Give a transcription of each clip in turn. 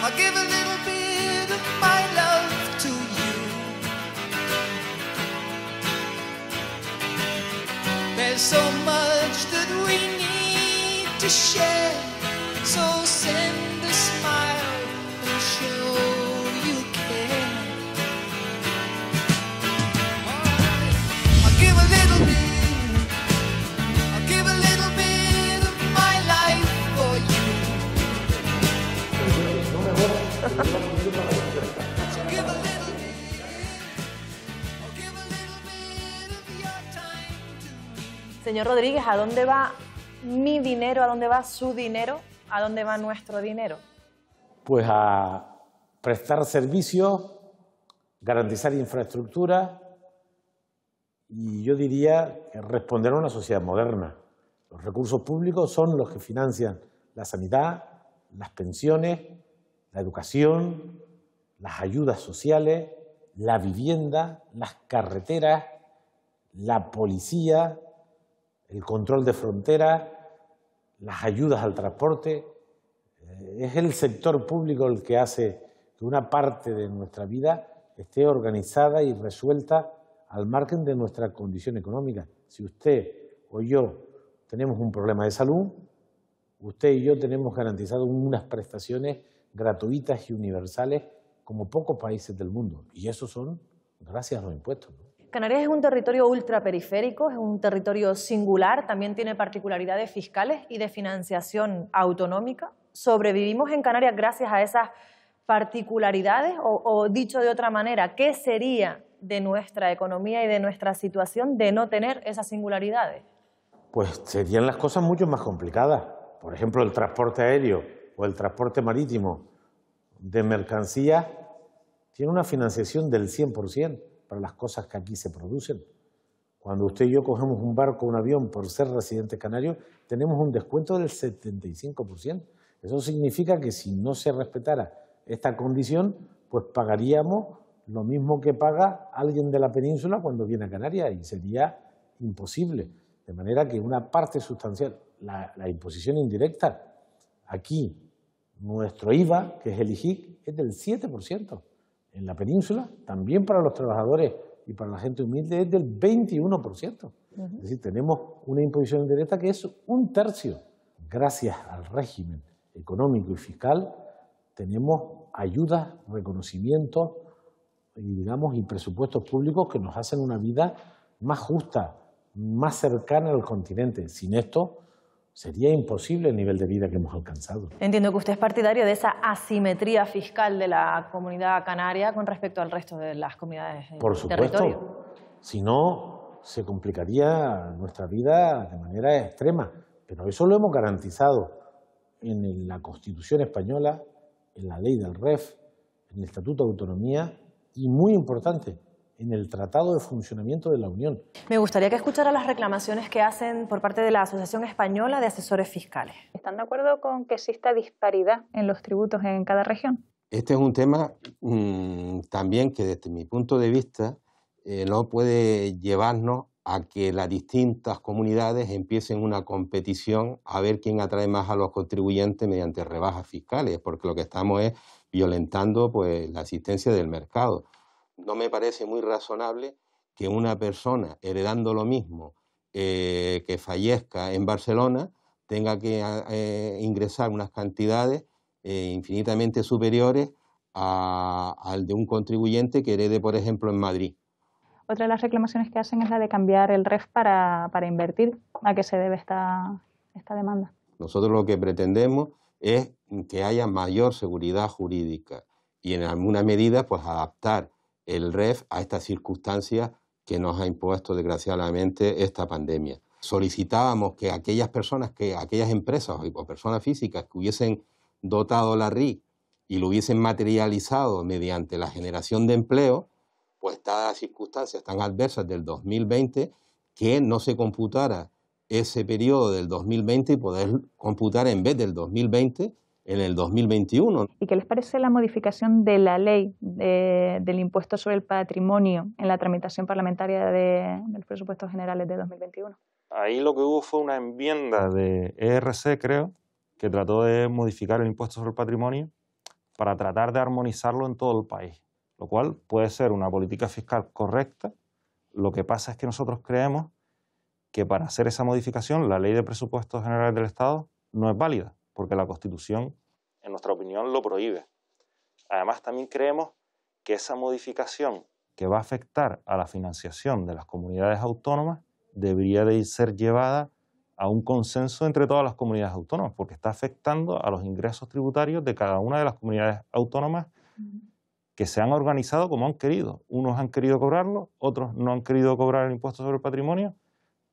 I'll give a little bit of my love to you. There's so much that we need to share, so send a smile and show you care. Alright, I'll give a little bit, I'll give a little bit of my life for you. So give a little bit, I'll give a little bit of your time to me. Señor Rodríguez, ¿a dónde va mi dinero? ¿A dónde va su dinero? ¿A dónde va nuestro dinero? Pues a prestar servicios, garantizar infraestructura y yo diría que responder a una sociedad moderna. Los recursos públicos son los que financian la sanidad, las pensiones, la educación, las ayudas sociales, la vivienda, las carreteras, la policía, el control de fronteras, las ayudas al transporte. Es el sector público el que hace que una parte de nuestra vida esté organizada y resuelta al margen de nuestra condición económica. Si usted o yo tenemos un problema de salud, usted y yo tenemos garantizado unas prestaciones gratuitas y universales como pocos países del mundo. Y eso son gracias a los impuestos, ¿no? Canarias es un territorio ultraperiférico, es un territorio singular, también tiene particularidades fiscales y de financiación autonómica. ¿Sobrevivimos en Canarias gracias a esas particularidades? O dicho de otra manera, ¿qué sería de nuestra economía y de nuestra situación de no tener esas singularidades? Pues serían las cosas mucho más complicadas. Por ejemplo, el transporte aéreo o el transporte marítimo de mercancías tiene una financiación del 100% para las cosas que aquí se producen. Cuando usted y yo cogemos un barco o un avión por ser residentes canarios, tenemos un descuento del 75%. Eso significa que si no se respetara esta condición, pues pagaríamos lo mismo que paga alguien de la península cuando viene a Canarias y sería imposible. De manera que una parte sustancial, la imposición indirecta, aquí nuestro IVA, que es el IGIC, es del 7%. En la península, también para los trabajadores y para la gente humilde, es del 21%. Es decir, tenemos una imposición indirecta que es un tercio. Gracias al régimen económico y fiscal, tenemos ayudas, reconocimientos y, digamos, y presupuestos públicos que nos hacen una vida más justa, más cercana al continente. Sin esto, sería imposible el nivel de vida que hemos alcanzado. Entiendo que usted es partidario de esa asimetría fiscal de la comunidad canaria con respecto al resto de las comunidades del territorio. Por supuesto. Si no, se complicaría nuestra vida de manera extrema. Pero eso lo hemos garantizado en la Constitución española, en la ley del REF, en el Estatuto de Autonomía y, muy importante, en el Tratado de Funcionamiento de la Unión. Me gustaría que escuchara las reclamaciones que hacen por parte de la Asociación Española de Asesores Fiscales. ¿Están de acuerdo con que exista disparidad en los tributos en cada región? Este es un tema también que desde mi punto de vista no puede llevarnos a que las distintas comunidades empiecen una competición a ver quién atrae más a los contribuyentes mediante rebajas fiscales, porque lo que estamos es violentando pues, la existencia del mercado. No me parece muy razonable que una persona heredando lo mismo que fallezca en Barcelona tenga que ingresar unas cantidades infinitamente superiores al de un contribuyente que herede, por ejemplo, en Madrid. Otra de las reclamaciones que hacen es la de cambiar el REF para invertir. ¿A qué se debe esta demanda? Nosotros lo que pretendemos es que haya mayor seguridad jurídica y en alguna medida pues adaptar el REF a estas circunstancias que nos ha impuesto desgraciadamente esta pandemia. Solicitábamos que aquellas empresas o personas físicas que hubiesen dotado la RIC y lo hubiesen materializado mediante la generación de empleo, pues estas circunstancias tan adversas del 2020, que no se computara ese periodo del 2020 y poder computar en vez del 2020 en el 2021. ¿Y qué les parece la modificación de la ley del impuesto sobre el patrimonio en la tramitación parlamentaria de los presupuestos generales de 2021? Ahí lo que hubo fue una enmienda de ERC, creo, que trató de modificar el impuesto sobre el patrimonio para tratar de armonizarlo en todo el país, lo cual puede ser una política fiscal correcta. Lo que pasa es que nosotros creemos que para hacer esa modificación la Ley de Presupuestos Generales del Estado no es válida, porque la Constitución, en nuestra opinión, lo prohíbe. Además, también creemos que esa modificación que va a afectar a la financiación de las comunidades autónomas debería de ser llevada a un consenso entre todas las comunidades autónomas, porque está afectando a los ingresos tributarios de cada una de las comunidades autónomas que se han organizado como han querido. Unos han querido cobrarlo, otros no han querido cobrar el impuesto sobre el patrimonio,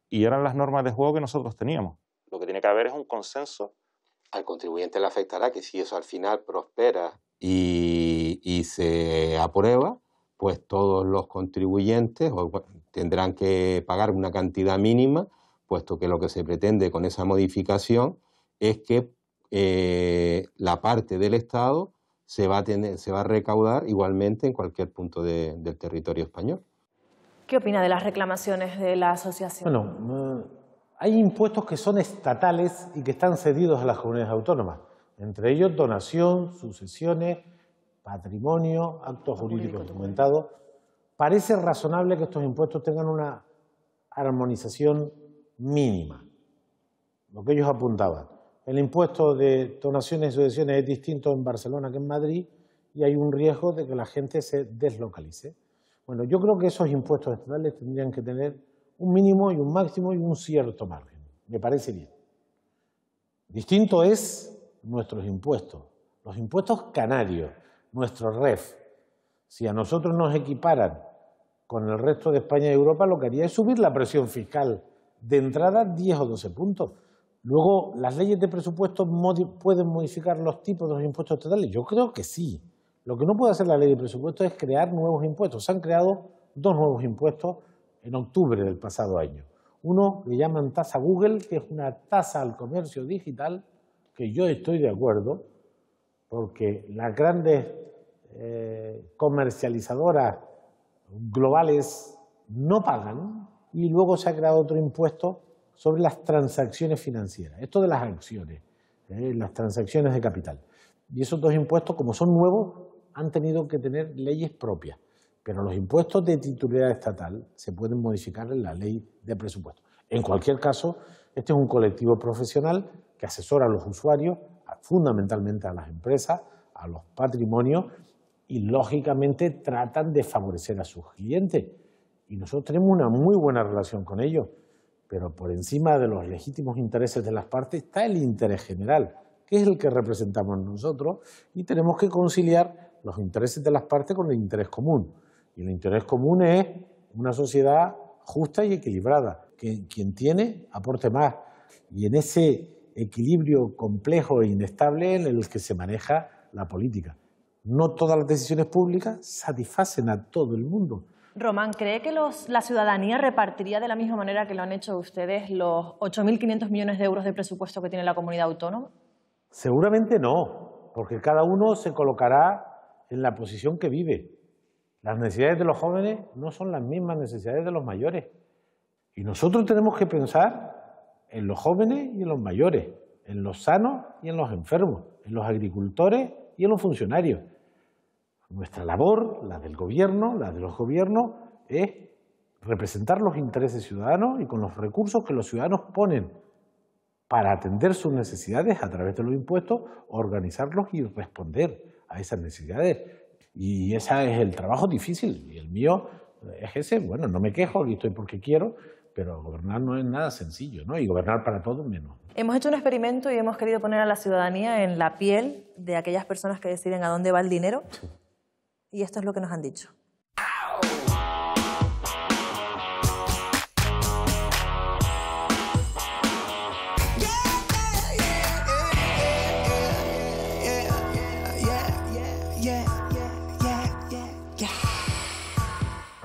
y eran las normas de juego que nosotros teníamos. Lo que tiene que haber es un consenso. Al contribuyente le afectará que si eso al final prospera y se aprueba, pues todos los contribuyentes tendrán que pagar una cantidad mínima, puesto que lo que se pretende con esa modificación es que la parte del Estado se va a recaudar igualmente en cualquier punto del territorio español. ¿Qué opina de las reclamaciones de la asociación? Bueno, hay impuestos que son estatales y que están cedidos a las comunidades autónomas, entre ellos donación, sucesiones, patrimonio, actos jurídicos documentados. Parece razonable que estos impuestos tengan una armonización mínima, lo que ellos apuntaban. El impuesto de donaciones y sucesiones es distinto en Barcelona que en Madrid y hay un riesgo de que la gente se deslocalice. Bueno, yo creo que esos impuestos estatales tendrían que tener un mínimo y un máximo y un cierto margen. Me parece bien. Distinto es nuestros impuestos, los impuestos canarios, nuestro REF. Si a nosotros nos equiparan con el resto de España y Europa, lo que haría es subir la presión fiscal de entrada 10 o 12 puntos. Luego, ¿las leyes de presupuesto pueden modificar los tipos de los impuestos estatales? Yo creo que sí. Lo que no puede hacer la ley de presupuesto es crear nuevos impuestos. Se han creado 2 nuevos impuestos en octubre del pasado año. Uno le llaman tasa Google, que es una tasa al comercio digital, que yo estoy de acuerdo, porque las grandes comercializadoras globales no pagan, y luego se ha creado otro impuesto sobre las transacciones financieras, esto de las acciones, las transacciones de capital. Y esos 2 impuestos, como son nuevos, han tenido que tener leyes propias. Pero los impuestos de titularidad estatal se pueden modificar en la ley de presupuesto. En cualquier caso, este es un colectivo profesional que asesora a los usuarios, fundamentalmente a las empresas, a los patrimonios, y lógicamente tratan de favorecer a sus clientes. Y nosotros tenemos una muy buena relación con ellos, pero por encima de los legítimos intereses de las partes está el interés general, que es el que representamos nosotros, y tenemos que conciliar los intereses de las partes con el interés común. Y el interés común es una sociedad justa y equilibrada, que quien tiene aporte más. Y en ese equilibrio complejo e inestable en el que se maneja la política. No todas las decisiones públicas satisfacen a todo el mundo. Román, ¿cree que la ciudadanía repartiría de la misma manera que lo han hecho ustedes los 8.500 millones de euros de presupuesto que tiene la comunidad autónoma? Seguramente no, porque cada uno se colocará en la posición que vive. Las necesidades de los jóvenes no son las mismas necesidades de los mayores. Y nosotros tenemos que pensar en los jóvenes y en los mayores, en los sanos y en los enfermos, en los agricultores y en los funcionarios. Nuestra labor, la del gobierno, la de los gobiernos, es representar los intereses ciudadanos y con los recursos que los ciudadanos ponen para atender sus necesidades a través de los impuestos, organizarlos y responder a esas necesidades. Y ese es el trabajo difícil, y el mío es ese. Bueno, no me quejo, aquí estoy porque quiero, pero gobernar no es nada sencillo, ¿no? Y gobernar para todos menos. Hemos hecho un experimento y hemos querido poner a la ciudadanía en la piel de aquellas personas que deciden a dónde va el dinero. Y esto es lo que nos han dicho.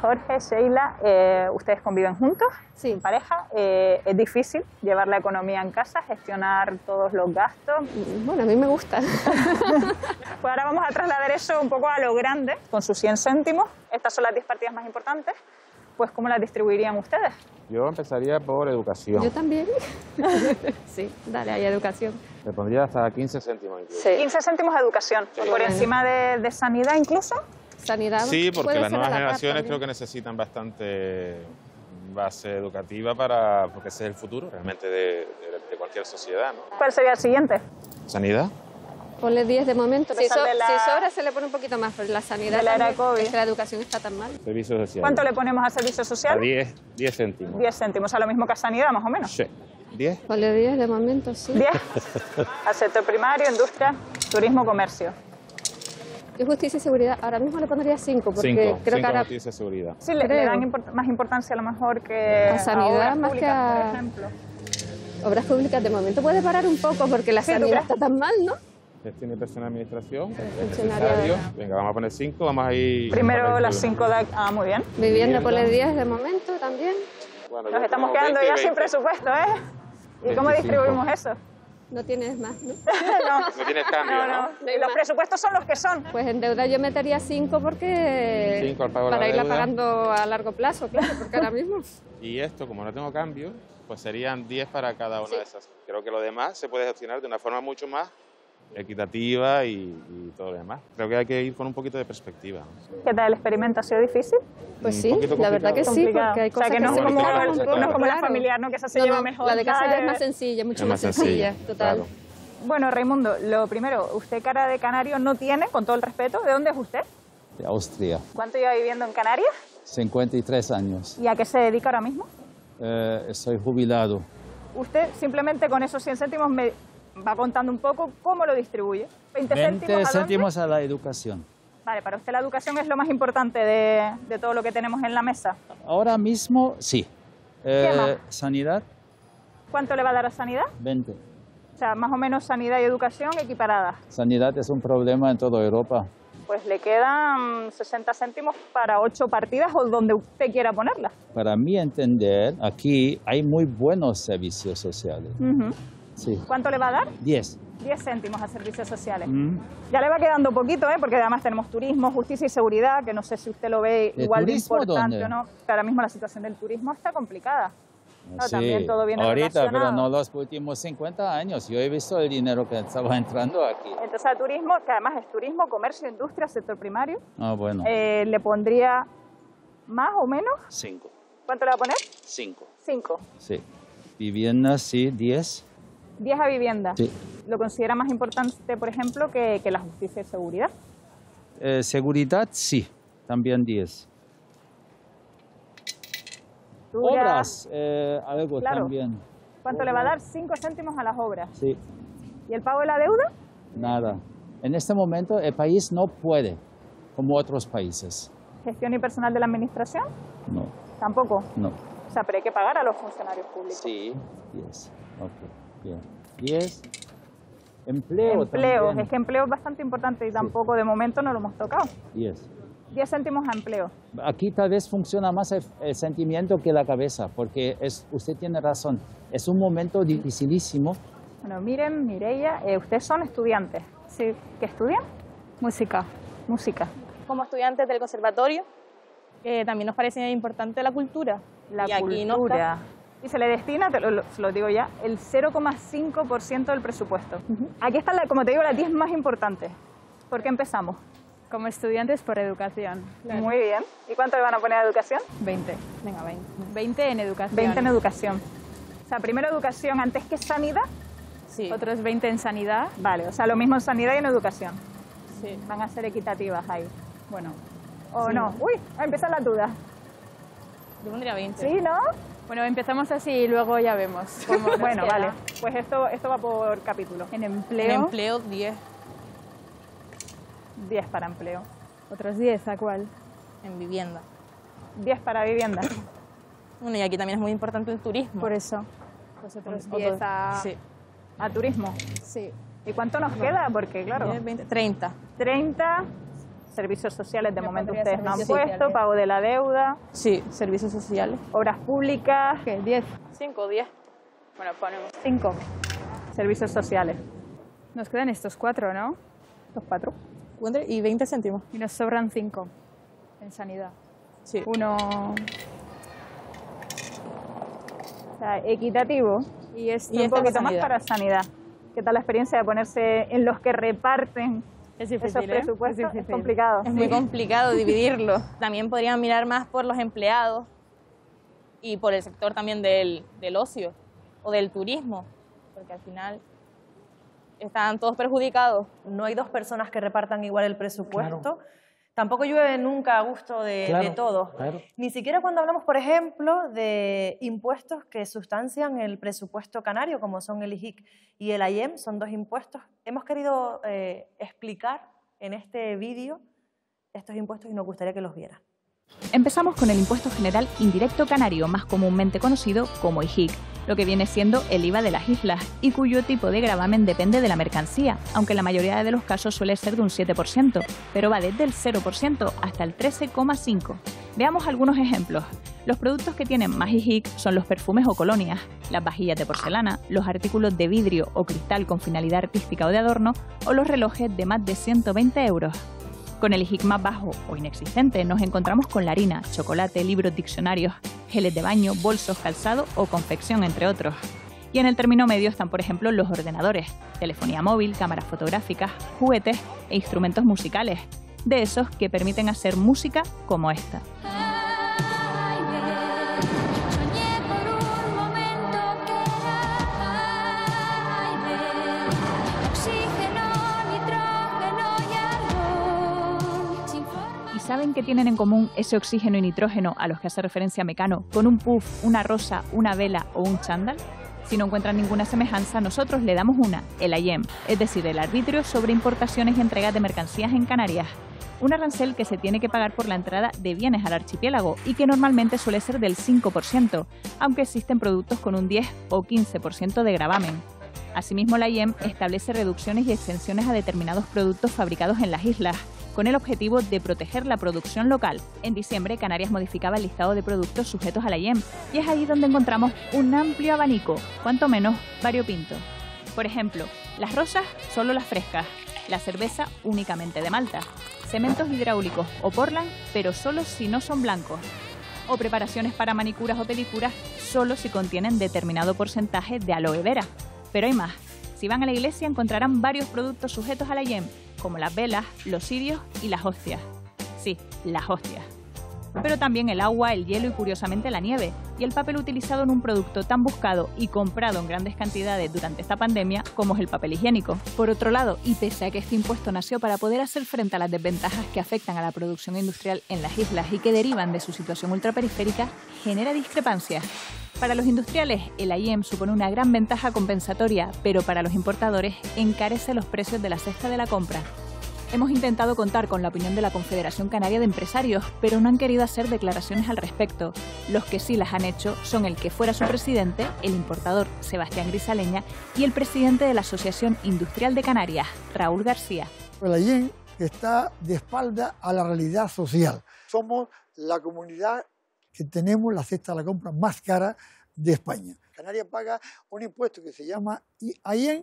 Jorge, Sheila, ¿ustedes conviven juntos? Sí. ¿En pareja? ¿Es difícil llevar la economía en casa, gestionar todos los gastos? Bueno, a mí me gusta. Pues ahora vamos a trasladar eso un poco a lo grande, con sus 100 céntimos. Estas son las 10 partidas más importantes. Pues ¿cómo las distribuirían ustedes? Yo empezaría por educación. Yo también. Sí, dale, hay educación. Le pondría hasta 15 céntimos incluso. Sí. 15 céntimos de educación, Sí. por Bueno. encima de sanidad incluso. Sanidad. Sí, porque puede las ser nuevas a la par generaciones también. creo que necesitan bastante base educativa porque ese es el futuro realmente de cualquier sociedad, ¿no? ¿Cuál sería el siguiente? ¿Sanidad? Ponle 10 de momento. Si, Pesar de la- si sobra se le pone un poquito más, pero la sanidad de la era también, COVID. es que la educación está tan mal. Servicios sociales. ¿Cuánto le ponemos a servicios A sociales? 10 céntimos. 10 céntimos, o sea, lo mismo que a sanidad, más o menos. Sí. 10. Ponle 10 de momento, sí. 10 al sector primario, industria, turismo, comercio. Y justicia y seguridad, ahora mismo le pondría 5, porque 5. creo que ahora Justicia y seguridad. Sí, le Creo. dan más importancia a lo mejor que A sanidad obras más que públicas, a- por ejemplo. obras públicas de momento puede parar un poco, porque la Sí, ¿tú sanidad crees? está tan mal, ¿no? Gestión y personal administración. Es funcionaria. necesario. Venga, vamos a poner 5, vamos a ir... Primero las 5 de... Ah, muy bien. Vivienda, Vivienda. ponle 10 de momento también. Bueno, Nos yo estamos pongo quedando 20 y ya sin 20. presupuesto, ¿eh? ¿Y cómo 25. distribuimos eso? No tienes más, ¿no? No, No tienes cambio, ¿no? Y los presupuestos son los que son. Pues en deuda yo metería 5 porque... 5 al pago de la para irla deuda. pagando a largo plazo, claro, porque ahora mismo... Y esto, como no tengo cambio, pues serían 10 para cada una de esas. Creo que lo demás se puede gestionar de una forma mucho más equitativa y todo lo demás. Creo que hay que ir con un poquito de perspectiva. ¿Qué tal el experimento? ¿Ha sido difícil? Pues Un sí, poquito la verdad que sí, Complicado. porque hay O cosas sea, que no que es se como, complican un no poco, es como la claro. familiar, ¿no? Que esa se No, lleva no, mejor. la de casa ¿sabes? es más sencilla, mucho Es más más sencilla, sencilla, total. claro. Bueno, Raimundo, lo primero, usted cara de canario no tiene, con todo el respeto. ¿De dónde es usted? De Austria, ¿Cuánto lleva viviendo en Canarias? 53 años. ¿Y a qué se dedica ahora mismo? Estoy jubilado. Usted simplemente con esos 100 céntimos me va contando un poco cómo lo distribuye. 20 céntimos, 20 ¿a dónde? céntimos a la educación. Vale, para usted la educación es lo más importante de todo lo que tenemos en la mesa. Ahora mismo, sí. más? Sanidad, ¿Cuánto le va a dar a sanidad? 20. O sea, más o menos sanidad y educación equiparadas. Sanidad es un problema en toda Europa. Pues le quedan 60 céntimos para 8 partidas o donde usted quiera ponerlas. Para mi entender, aquí hay muy buenos servicios sociales. Sí. ¿Cuánto le va a dar? 10. 10 céntimos a servicios sociales. Mm. Ya le va quedando poquito, porque además tenemos turismo, justicia y seguridad, que no sé si usted lo ve ¿De igual de turismo importante dónde? o no. Que ahora mismo la situación del turismo está complicada. No, Sí, también todo viene ahorita, pero relacionado. no los últimos 50 años. Yo he visto el dinero que estaba entrando aquí. Entonces a turismo, que además es turismo, comercio, industria, sector primario, Ah, bueno. le pondría más o menos. 5. ¿Cuánto le va a poner? 5. 5. Sí. Vivienda, sí, 10. 10 a vivienda. Sí. ¿Lo considera más importante, por ejemplo, que la justicia y seguridad? Seguridad, sí. También 10. Dura- Obras, algo Claro. también. ¿Cuánto le va a dar? 5 céntimos a las obras. Sí, ¿Y el pago de la deuda? nada. En este momento el país no puede, como otros países. ¿Gestión y personal de la administración? No, Tampoco. no. O sea, pero hay que pagar a los funcionarios públicos. Sí. 10. Ok, bien. 10. Empleo Empleo. también. Es que empleo es bastante importante y tampoco de momento no lo hemos tocado. 10. 10 céntimos a empleo. Aquí tal vez funciona más el sentimiento que la cabeza, porque usted tiene razón. Es un momento dificilísimo. Bueno, miren, Mireia, ustedes son estudiantes. ¿Sí? ¿Qué estudian? Música. Música. Como estudiantes del conservatorio, también nos parece importante la cultura. La y aquí no cultura. está. Y se le destina, se lo digo ya, el 0,5% del presupuesto. Aquí están, como te digo, las 10 más importantes. ¿Por qué empezamos? Como estudiantes por educación. Muy bien. ¿Y cuánto le van a poner a educación? 20. Venga, 20. 20 en educación. 20 en educación. O sea, primero educación antes que sanidad. Sí. Otros 20 en sanidad. Vale, o sea, lo mismo en sanidad y en educación. Sí. Van a ser equitativas ahí. Bueno, ¿O Sí. no? Uy, empiezan las dudas. Yo pondría 20. ¿Sí, no? bueno, empezamos así y luego ya vemos. cómo nos Bueno, queda. vale. Pues esto va por capítulo. En En empleo, empleo, 10. 10 para empleo. otros 10, ¿a cuál? En vivienda. 10 para vivienda. Bueno, y aquí también es muy importante el turismo. Por eso. Pues otros Otro- 10 a... Sí. A turismo. Sí. ¿Y cuánto nos queda? Porque, claro, 10, 20, 30. 30 servicios sociales de Yo momento pondría ustedes no han servicios puesto, sociales. pago de la deuda, Sí, servicios sociales. obras públicas, ¿Qué? 10. 5 o 10. Bueno, ponemos 5. servicios sociales. Nos quedan estos 4, ¿no? Los 4. Y 20 céntimos. Y nos sobran 5 en sanidad. Sí. 1, sea, equitativo y un poquito más para sanidad. ¿Qué tal la experiencia de ponerse en los que reparten esos presupuestos? Es complicado. Es muy complicado dividirlo. También podrían mirar más por los empleados y por el sector también del ocio o del turismo, porque al final están todos perjudicados. No hay dos personas que repartan igual el presupuesto. Claro. Tampoco llueve nunca a gusto de todos. Claro. Ni siquiera cuando hablamos, por ejemplo, de impuestos que sustancian el presupuesto canario, como son el IJIC y el AIEM, son dos impuestos. Hemos querido explicar en este vídeo estos impuestos y nos gustaría que los vieran. Empezamos con el impuesto general indirecto canario, más comúnmente conocido como IJIC, lo que viene siendo el IVA de las islas y cuyo tipo de gravamen depende de la mercancía, aunque en la mayoría de los casos suele ser de un 7%, pero va desde el 0% hasta el 13,5%. Veamos algunos ejemplos. Los productos que tienen más IJIC son los perfumes o colonias, las vajillas de porcelana, los artículos de vidrio o cristal con finalidad artística o de adorno, o los relojes de más de 120 euros. Con el IJIC más bajo o inexistente nos encontramos con la harina, chocolate, libros, diccionarios, geles de baño, bolsos, calzado o confección, entre otros. Y en el término medio están, por ejemplo, los ordenadores, telefonía móvil, cámaras fotográficas, juguetes e instrumentos musicales, de esos que permiten hacer música como esta. ¿Saben qué tienen en común ese oxígeno y nitrógeno a los que hace referencia Mecano con un puff, una rosa, una vela o un chándal? Si no encuentran ninguna semejanza, nosotros le damos una, el AIEM, es decir, el arbitrio sobre importaciones y entregas de mercancías en Canarias. Un arancel que se tiene que pagar por la entrada de bienes al archipiélago y que normalmente suele ser del 5%, aunque existen productos con un 10 o 15% de gravamen. Asimismo, la AIEM establece reducciones y exenciones a determinados productos fabricados en las islas, con el objetivo de proteger la producción local. En diciembre, Canarias modificaba el listado de productos sujetos a la AIEM, y es ahí donde encontramos un amplio abanico, cuanto menos variopinto. Por ejemplo, las rosas solo las frescas, la cerveza únicamente de Malta, cementos hidráulicos o Portland, pero solo si no son blancos, o preparaciones para manicuras o pedicuras solo si contienen determinado porcentaje de aloe vera. Pero hay más. Si van a la iglesia encontrarán varios productos sujetos a la AIEM, como las velas, los cirios y las hostias. Sí, las hostias. Pero también el agua, el hielo y curiosamente la nieve, y el papel utilizado en un producto tan buscado y comprado en grandes cantidades durante esta pandemia como es el papel higiénico. Por otro lado, y pese a que este impuesto nació para poder hacer frente a las desventajas que afectan a la producción industrial en las islas y que derivan de su situación ultraperiférica, genera discrepancias. Para los industriales, el AIEM supone una gran ventaja compensatoria, pero para los importadores encarece los precios de la cesta de la compra. Hemos intentado contar con la opinión de la Confederación Canaria de Empresarios, pero no han querido hacer declaraciones al respecto. Los que sí las han hecho son el que fuera su presidente, el importador Sebastián Grisaleña, y el presidente de la Asociación Industrial de Canarias, Raúl García. El AIEM está de espalda a la realidad social. Somos la comunidad que tenemos la cesta de la compra más cara de España. Canarias paga un impuesto que se llama AIEM,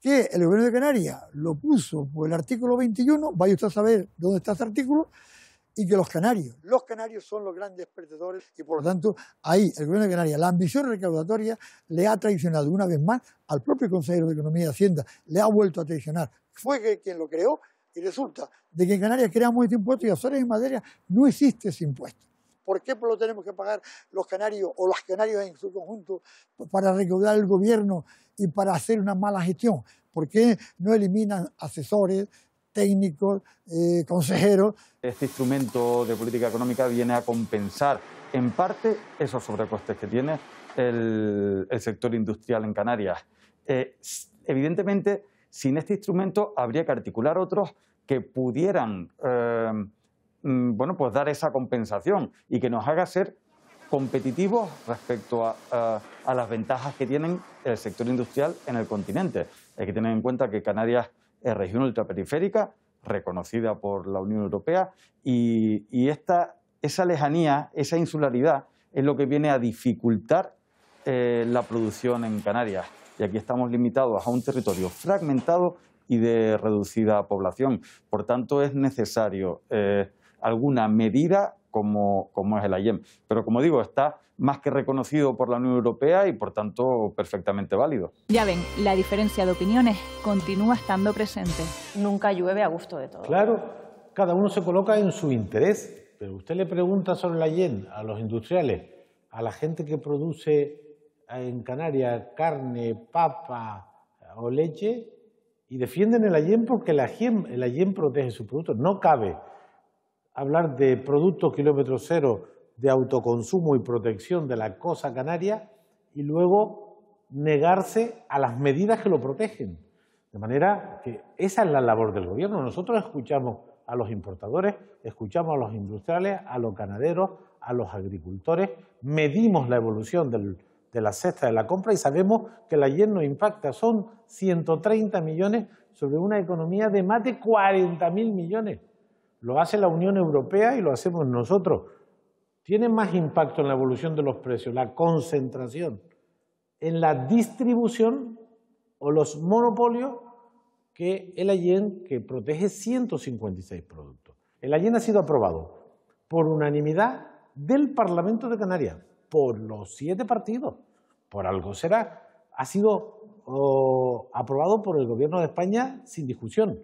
que el gobierno de Canarias lo puso por el artículo 21, vaya usted a saber dónde está ese artículo, y que los canarios son los grandes perdedores y por lo tanto ahí el gobierno de Canarias, la ambición recaudatoria le ha traicionado una vez más al propio consejero de Economía y Hacienda, le ha vuelto a traicionar. Fue quien lo creó y resulta de que en Canarias creamos este impuesto y a Azores y Madeira no existe ese impuesto. ¿Por qué lo tenemos que pagar los canarios o los canarios en su conjunto para recaudar el gobierno y para hacer una mala gestión? ¿Por qué no eliminan asesores, técnicos, consejeros? Este instrumento de política económica viene a compensar en parte esos sobrecostes que tiene el sector industrial en Canarias. Evidentemente, sin este instrumento habría que articular otros que pudieran pues dar esa compensación y que nos haga ser competitivos respecto a las ventajas que tienen el sector industrial en el continente. Hay que tener en cuenta que Canarias es región ultraperiférica, reconocida por la Unión Europea, y esa lejanía, esa insularidad, es lo que viene a dificultar la producción en Canarias. Y aquí estamos limitados a un territorio fragmentado y de reducida población. Por tanto, es necesario alguna medida como es el AYEM. Pero como digo, está más que reconocido por la Unión Europea y por tanto perfectamente válido. Ya ven, la diferencia de opiniones continúa estando presente. Nunca llueve a gusto de todos. Claro, cada uno se coloca en su interés, pero usted le pregunta sobre el AYEM a los industriales, a la gente que produce en Canarias carne, papa o leche, y defienden el AYEM porque el AYEM protege sus productos. No cabe hablar de productos kilómetro cero, de autoconsumo y protección de la cosa canaria y luego negarse a las medidas que lo protegen. De manera que esa es la labor del gobierno. Nosotros escuchamos a los importadores, escuchamos a los industriales, a los ganaderos, a los agricultores, medimos la evolución de la cesta de la compra y sabemos que el AYEM nos impacta. Son 130 millones sobre una economía de más de 40.000 millones. Lo hace la Unión Europea y lo hacemos nosotros. Tiene más impacto en la evolución de los precios, la concentración en la distribución o los monopolios que el AYEM, que protege 156 productos. El AYEM ha sido aprobado por unanimidad del Parlamento de Canarias, por los 7 partidos, por algo será. Ha sido aprobado por el Gobierno de España sin discusión,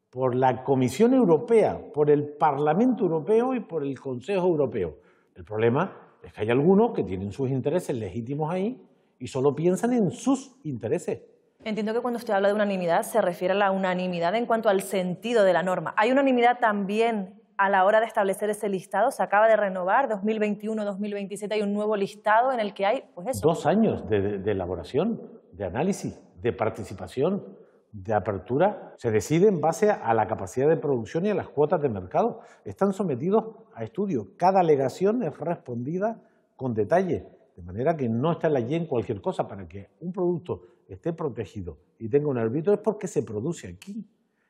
por la Comisión Europea, por el Parlamento Europeo y por el Consejo Europeo. El problema es que hay algunos que tienen sus intereses legítimos ahí y solo piensan en sus intereses. Entiendo que cuando usted habla de unanimidad se refiere a la unanimidad en cuanto al sentido de la norma. ¿Hay unanimidad también a la hora de establecer ese listado? Se acaba de renovar, 2021-2027 hay un nuevo listado en el que hay, pues eso. 2 años de elaboración, de análisis, de participación, de apertura. Se decide en base a la capacidad de producción y a las cuotas de mercado. Están sometidos a estudio. Cada alegación es respondida con detalle, de manera que no está en la AYEM cualquier cosa. Para que un producto esté protegido y tenga un arbitrio es porque se produce aquí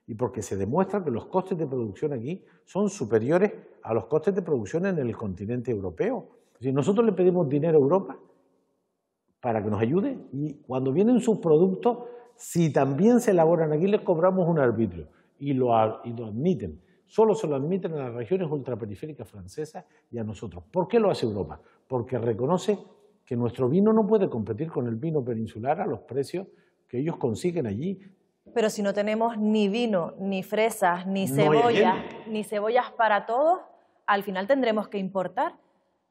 y porque se demuestra que los costes de producción aquí son superiores a los costes de producción en el continente europeo. Si nosotros le pedimos dinero a Europa para que nos ayude y cuando vienen sus productos, si también se elaboran aquí, les cobramos un arbitrio y lo admiten. Solo se lo admiten a las regiones ultraperiféricas francesas y a nosotros. ¿Por qué lo hace Europa? Porque reconoce que nuestro vino no puede competir con el vino peninsular a los precios que ellos consiguen allí. Pero si no tenemos ni vino, ni fresas, ni cebollas para todos, al final tendremos que importar.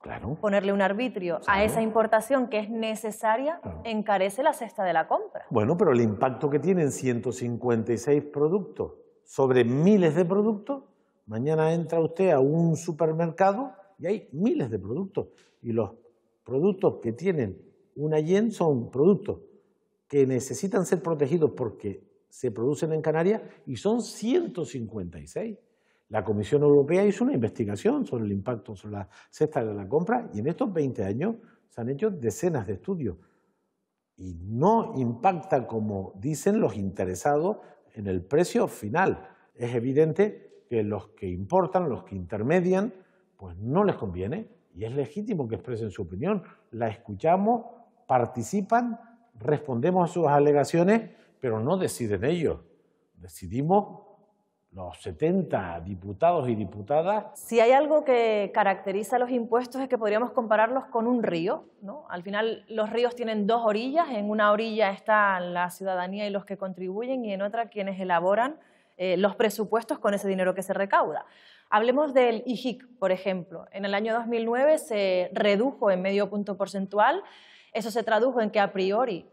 Claro. Ponerle un arbitrio a esa importación que es necesaria encarece la cesta de la compra. Bueno, pero el impacto que tienen 156 productos sobre miles de productos, mañana entra usted a un supermercado y hay miles de productos. Y los productos que tienen una AYEM son productos que necesitan ser protegidos porque se producen en Canarias y son 156. La Comisión Europea hizo una investigación sobre el impacto sobre la cesta de la compra y en estos 20 años se han hecho decenas de estudios y no impacta como dicen los interesados en el precio final. Es evidente que los que importan, los que intermedian, pues no les conviene y es legítimo que expresen su opinión. La escuchamos, participan, respondemos a sus alegaciones, pero no deciden ellos. Decidimos los 70 diputados y diputadas. Si hay algo que caracteriza a los impuestos es que podríamos compararlos con un río, ¿no? Al final los ríos tienen 2 orillas, en una orilla está la ciudadanía y los que contribuyen y en otra quienes elaboran los presupuestos con ese dinero que se recauda. Hablemos del IGIC, por ejemplo. En el año 2009 se redujo en medio punto porcentual, eso se tradujo en que a priori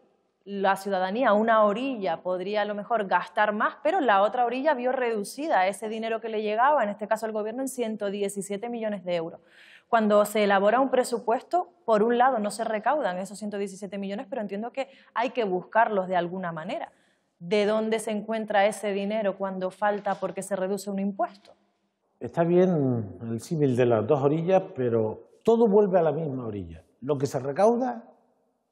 la ciudadanía, una orilla, podría a lo mejor gastar más, pero la otra orilla vio reducida ese dinero que le llegaba, en este caso al gobierno, en 117 millones de euros. Cuando se elabora un presupuesto, por un lado no se recaudan esos 117 millones, pero entiendo que hay que buscarlos de alguna manera. ¿De dónde se encuentra ese dinero cuando falta porque se reduce un impuesto? Está bien el símil de las 2 orillas, pero todo vuelve a la misma orilla. Lo que se recauda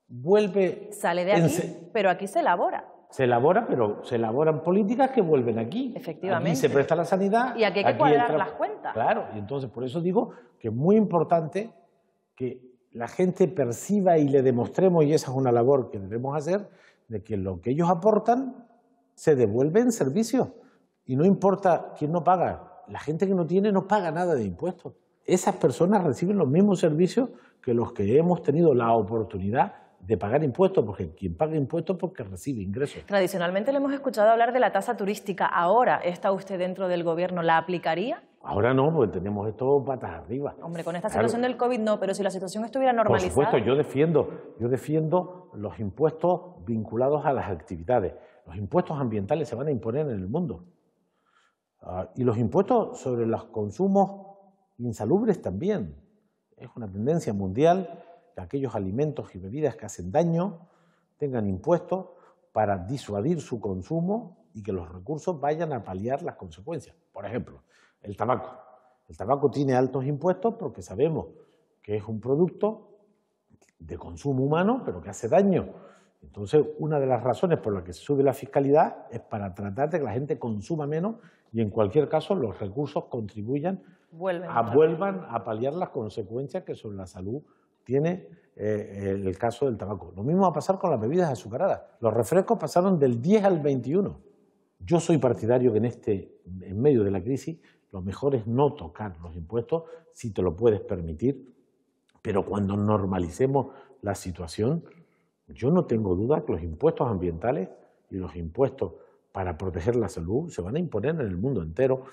vuelve... Sale de aquí, pero aquí se elabora. Se elabora, pero se elaboran políticas que vuelven aquí. Efectivamente. Aquí se presta la sanidad. Y aquí hay que cuadrar las cuentas. Claro, y entonces por eso digo que es muy importante que la gente perciba y le demostremos, y esa es una labor que debemos hacer, de que lo que ellos aportan se devuelve en servicios. Y no importa quién no paga. La gente que no tiene no paga nada de impuestos. esas personas reciben los mismos servicios que los que hemos tenido la oportunidad de pagar impuestos, porque quien paga impuestos porque recibe ingresos. Tradicionalmente le hemos escuchado hablar de la tasa turística. Ahora está usted dentro del gobierno, ¿la aplicaría? Ahora no, porque tenemos esto patas arriba. Hombre, con esta situación del COVID no, pero si la situación estuviera normalizada... Por supuesto, yo defiendo los impuestos vinculados a las actividades. Los impuestos ambientales se van a imponer en el mundo. Y los impuestos sobre los consumos insalubres también. Es una tendencia mundial que aquellos alimentos y bebidas que hacen daño tengan impuestos para disuadir su consumo y que los recursos vayan a paliar las consecuencias. Por ejemplo, el tabaco. El tabaco tiene altos impuestos porque sabemos que es un producto de consumo humano, pero que hace daño. Entonces, una de las razones por las que se sube la fiscalidad es para tratar de que la gente consuma menos y, en cualquier caso, los recursos contribuyan vuelvan a paliar las consecuencias que sobre la salud tiene el caso del tabaco. Lo mismo va a pasar con las bebidas azucaradas. Los refrescos pasaron del 10 al 21. Yo soy partidario que en medio de la crisis, lo mejor es no tocar los impuestos si te lo puedes permitir, pero cuando normalicemos la situación, yo no tengo duda que los impuestos ambientales y los impuestos para proteger la salud se van a imponer en el mundo entero.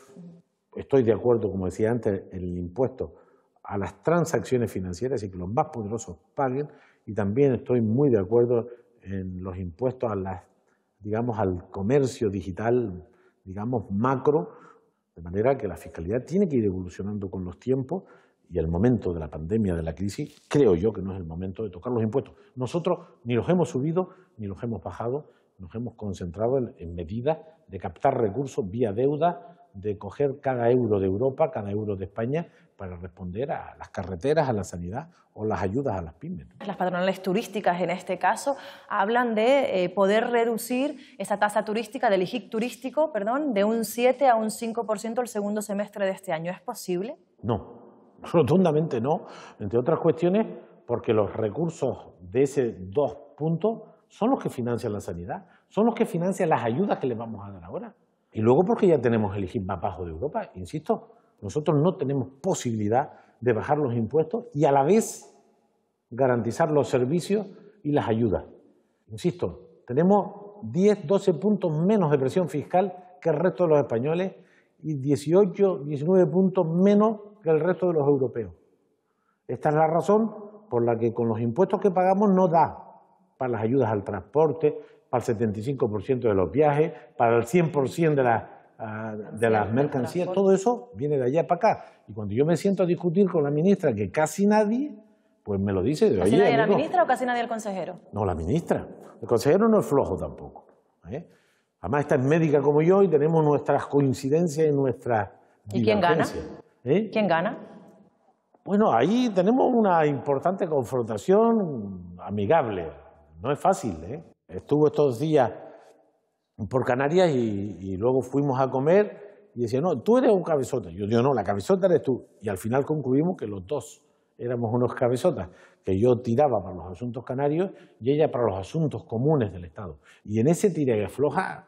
Estoy de acuerdo, como decía antes, en el impuesto a las transacciones financieras y que los más poderosos paguen, y también estoy muy de acuerdo en los impuestos al comercio digital, macro, de manera que la fiscalidad tiene que ir evolucionando con los tiempos, y el momento de la pandemia, de la crisis, creo yo que no es el momento de tocar los impuestos. Nosotros ni los hemos subido ni los hemos bajado, nos hemos concentrado en medidas de captar recursos vía deuda, de coger cada euro de Europa, cada euro de España, para responder a las carreteras, a la sanidad o las ayudas a las pymes. Las patronales turísticas, en este caso, hablan de poder reducir esa tasa turística, del IGIC turístico, de un 7 a un 5% el segundo semestre de este año. ¿Es posible? No, rotundamente no. Entre otras cuestiones, porque los recursos de ese 2 puntos son los que financian la sanidad, son los que financian las ayudas que le vamos a dar ahora. Y luego porque ya tenemos el IGIC más bajo de Europa, insisto, nosotros no tenemos posibilidad de bajar los impuestos y a la vez garantizar los servicios y las ayudas. Insisto, tenemos 10, 12 puntos menos de presión fiscal que el resto de los españoles y 18, 19 puntos menos que el resto de los europeos. Esta es la razón por la que con los impuestos que pagamos no da para las ayudas al transporte, para el 75% de los viajes, para el 100% de las mercancías. Todo eso viene de allá para acá. Y cuando yo me siento a discutir con la ministra, que casi nadie, pues me lo dice. ¿Casi nadie la ministra o casi nadie el consejero? No, la ministra. El consejero no es flojo tampoco. Además, esta es médica como yo y tenemos nuestras coincidencias y nuestras ¿Y quién gana? ¿Quién gana? Bueno, ahí tenemos una importante confrontación amigable. No es fácil, Estuvo estos días por Canarias y luego fuimos a comer y decía, no, tú eres un cabezota. Yo digo, no, la cabezota eres tú. Y al final concluimos que los dos éramos unos cabezotas, que yo tiraba para los asuntos canarios y ella para los asuntos comunes del Estado. Y en ese tira y afloja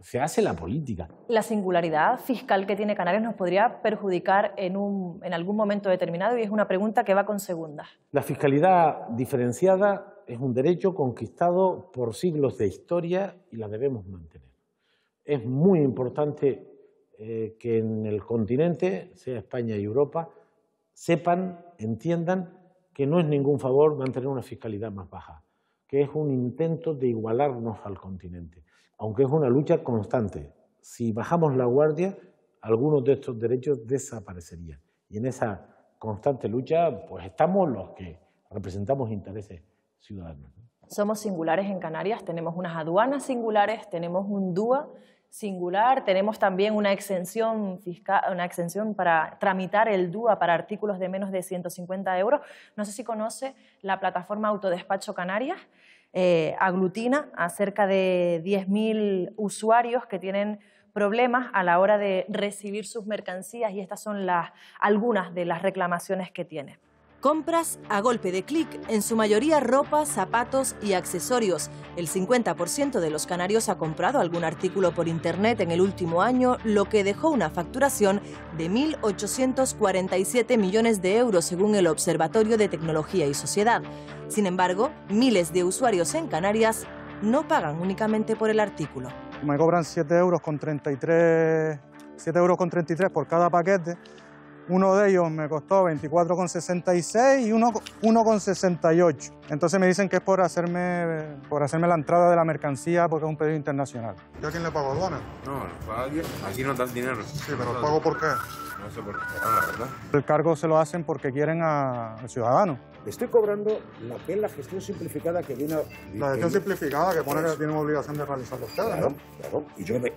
se hace la política. La singularidad fiscal que tiene Canarias nos podría perjudicar en algún momento determinado, y es una pregunta que va con segunda. La fiscalidad diferenciada es un derecho conquistado por siglos de historia y la debemos mantener. Es muy importante que en el continente, sea España y Europa, sepan, entiendan que no es ningún favor mantener una fiscalidad más baja, que es un intento de igualarnos al continente, aunque es una lucha constante. Si bajamos la guardia, algunos de estos derechos desaparecerían. Y en esa constante lucha, pues estamos los que representamos intereses ciudadanos. Somos singulares en Canarias, tenemos unas aduanas singulares, tenemos un DUA singular, tenemos también una exención fiscal, una exención para tramitar el DUA para artículos de menos de 150 euros. No sé si conoce la plataforma Autodespacho Canarias, aglutina a cerca de 10.000 usuarios que tienen problemas a la hora de recibir sus mercancías, y estas son algunas de las reclamaciones que tiene. Compras a golpe de clic, en su mayoría ropa, zapatos y accesorios. El 50% de los canarios ha comprado algún artículo por Internet en el último año, lo que dejó una facturación de 1.847 millones de euros según el Observatorio de Tecnología y Sociedad. Sin embargo, miles de usuarios en Canarias no pagan únicamente por el artículo. Me cobran 7,33 € por cada paquete. Uno de ellos me costó 24,66 y uno 1,68. Entonces me dicen que es por hacerme la entrada de la mercancía porque es un pedido internacional. ¿Yo a quién le pago, aduana? No, paga alguien. Aquí no dan dinero. Sí, pero ¿el pago por qué? No sé por qué, la verdad. El cargo se lo hacen porque quieren al ciudadano. Estoy cobrando lo que es la gestión simplificada que viene... La gestión simplificada que pone que tienen obligación de realizar ustedes, claro, ¿no? Claro, y yo de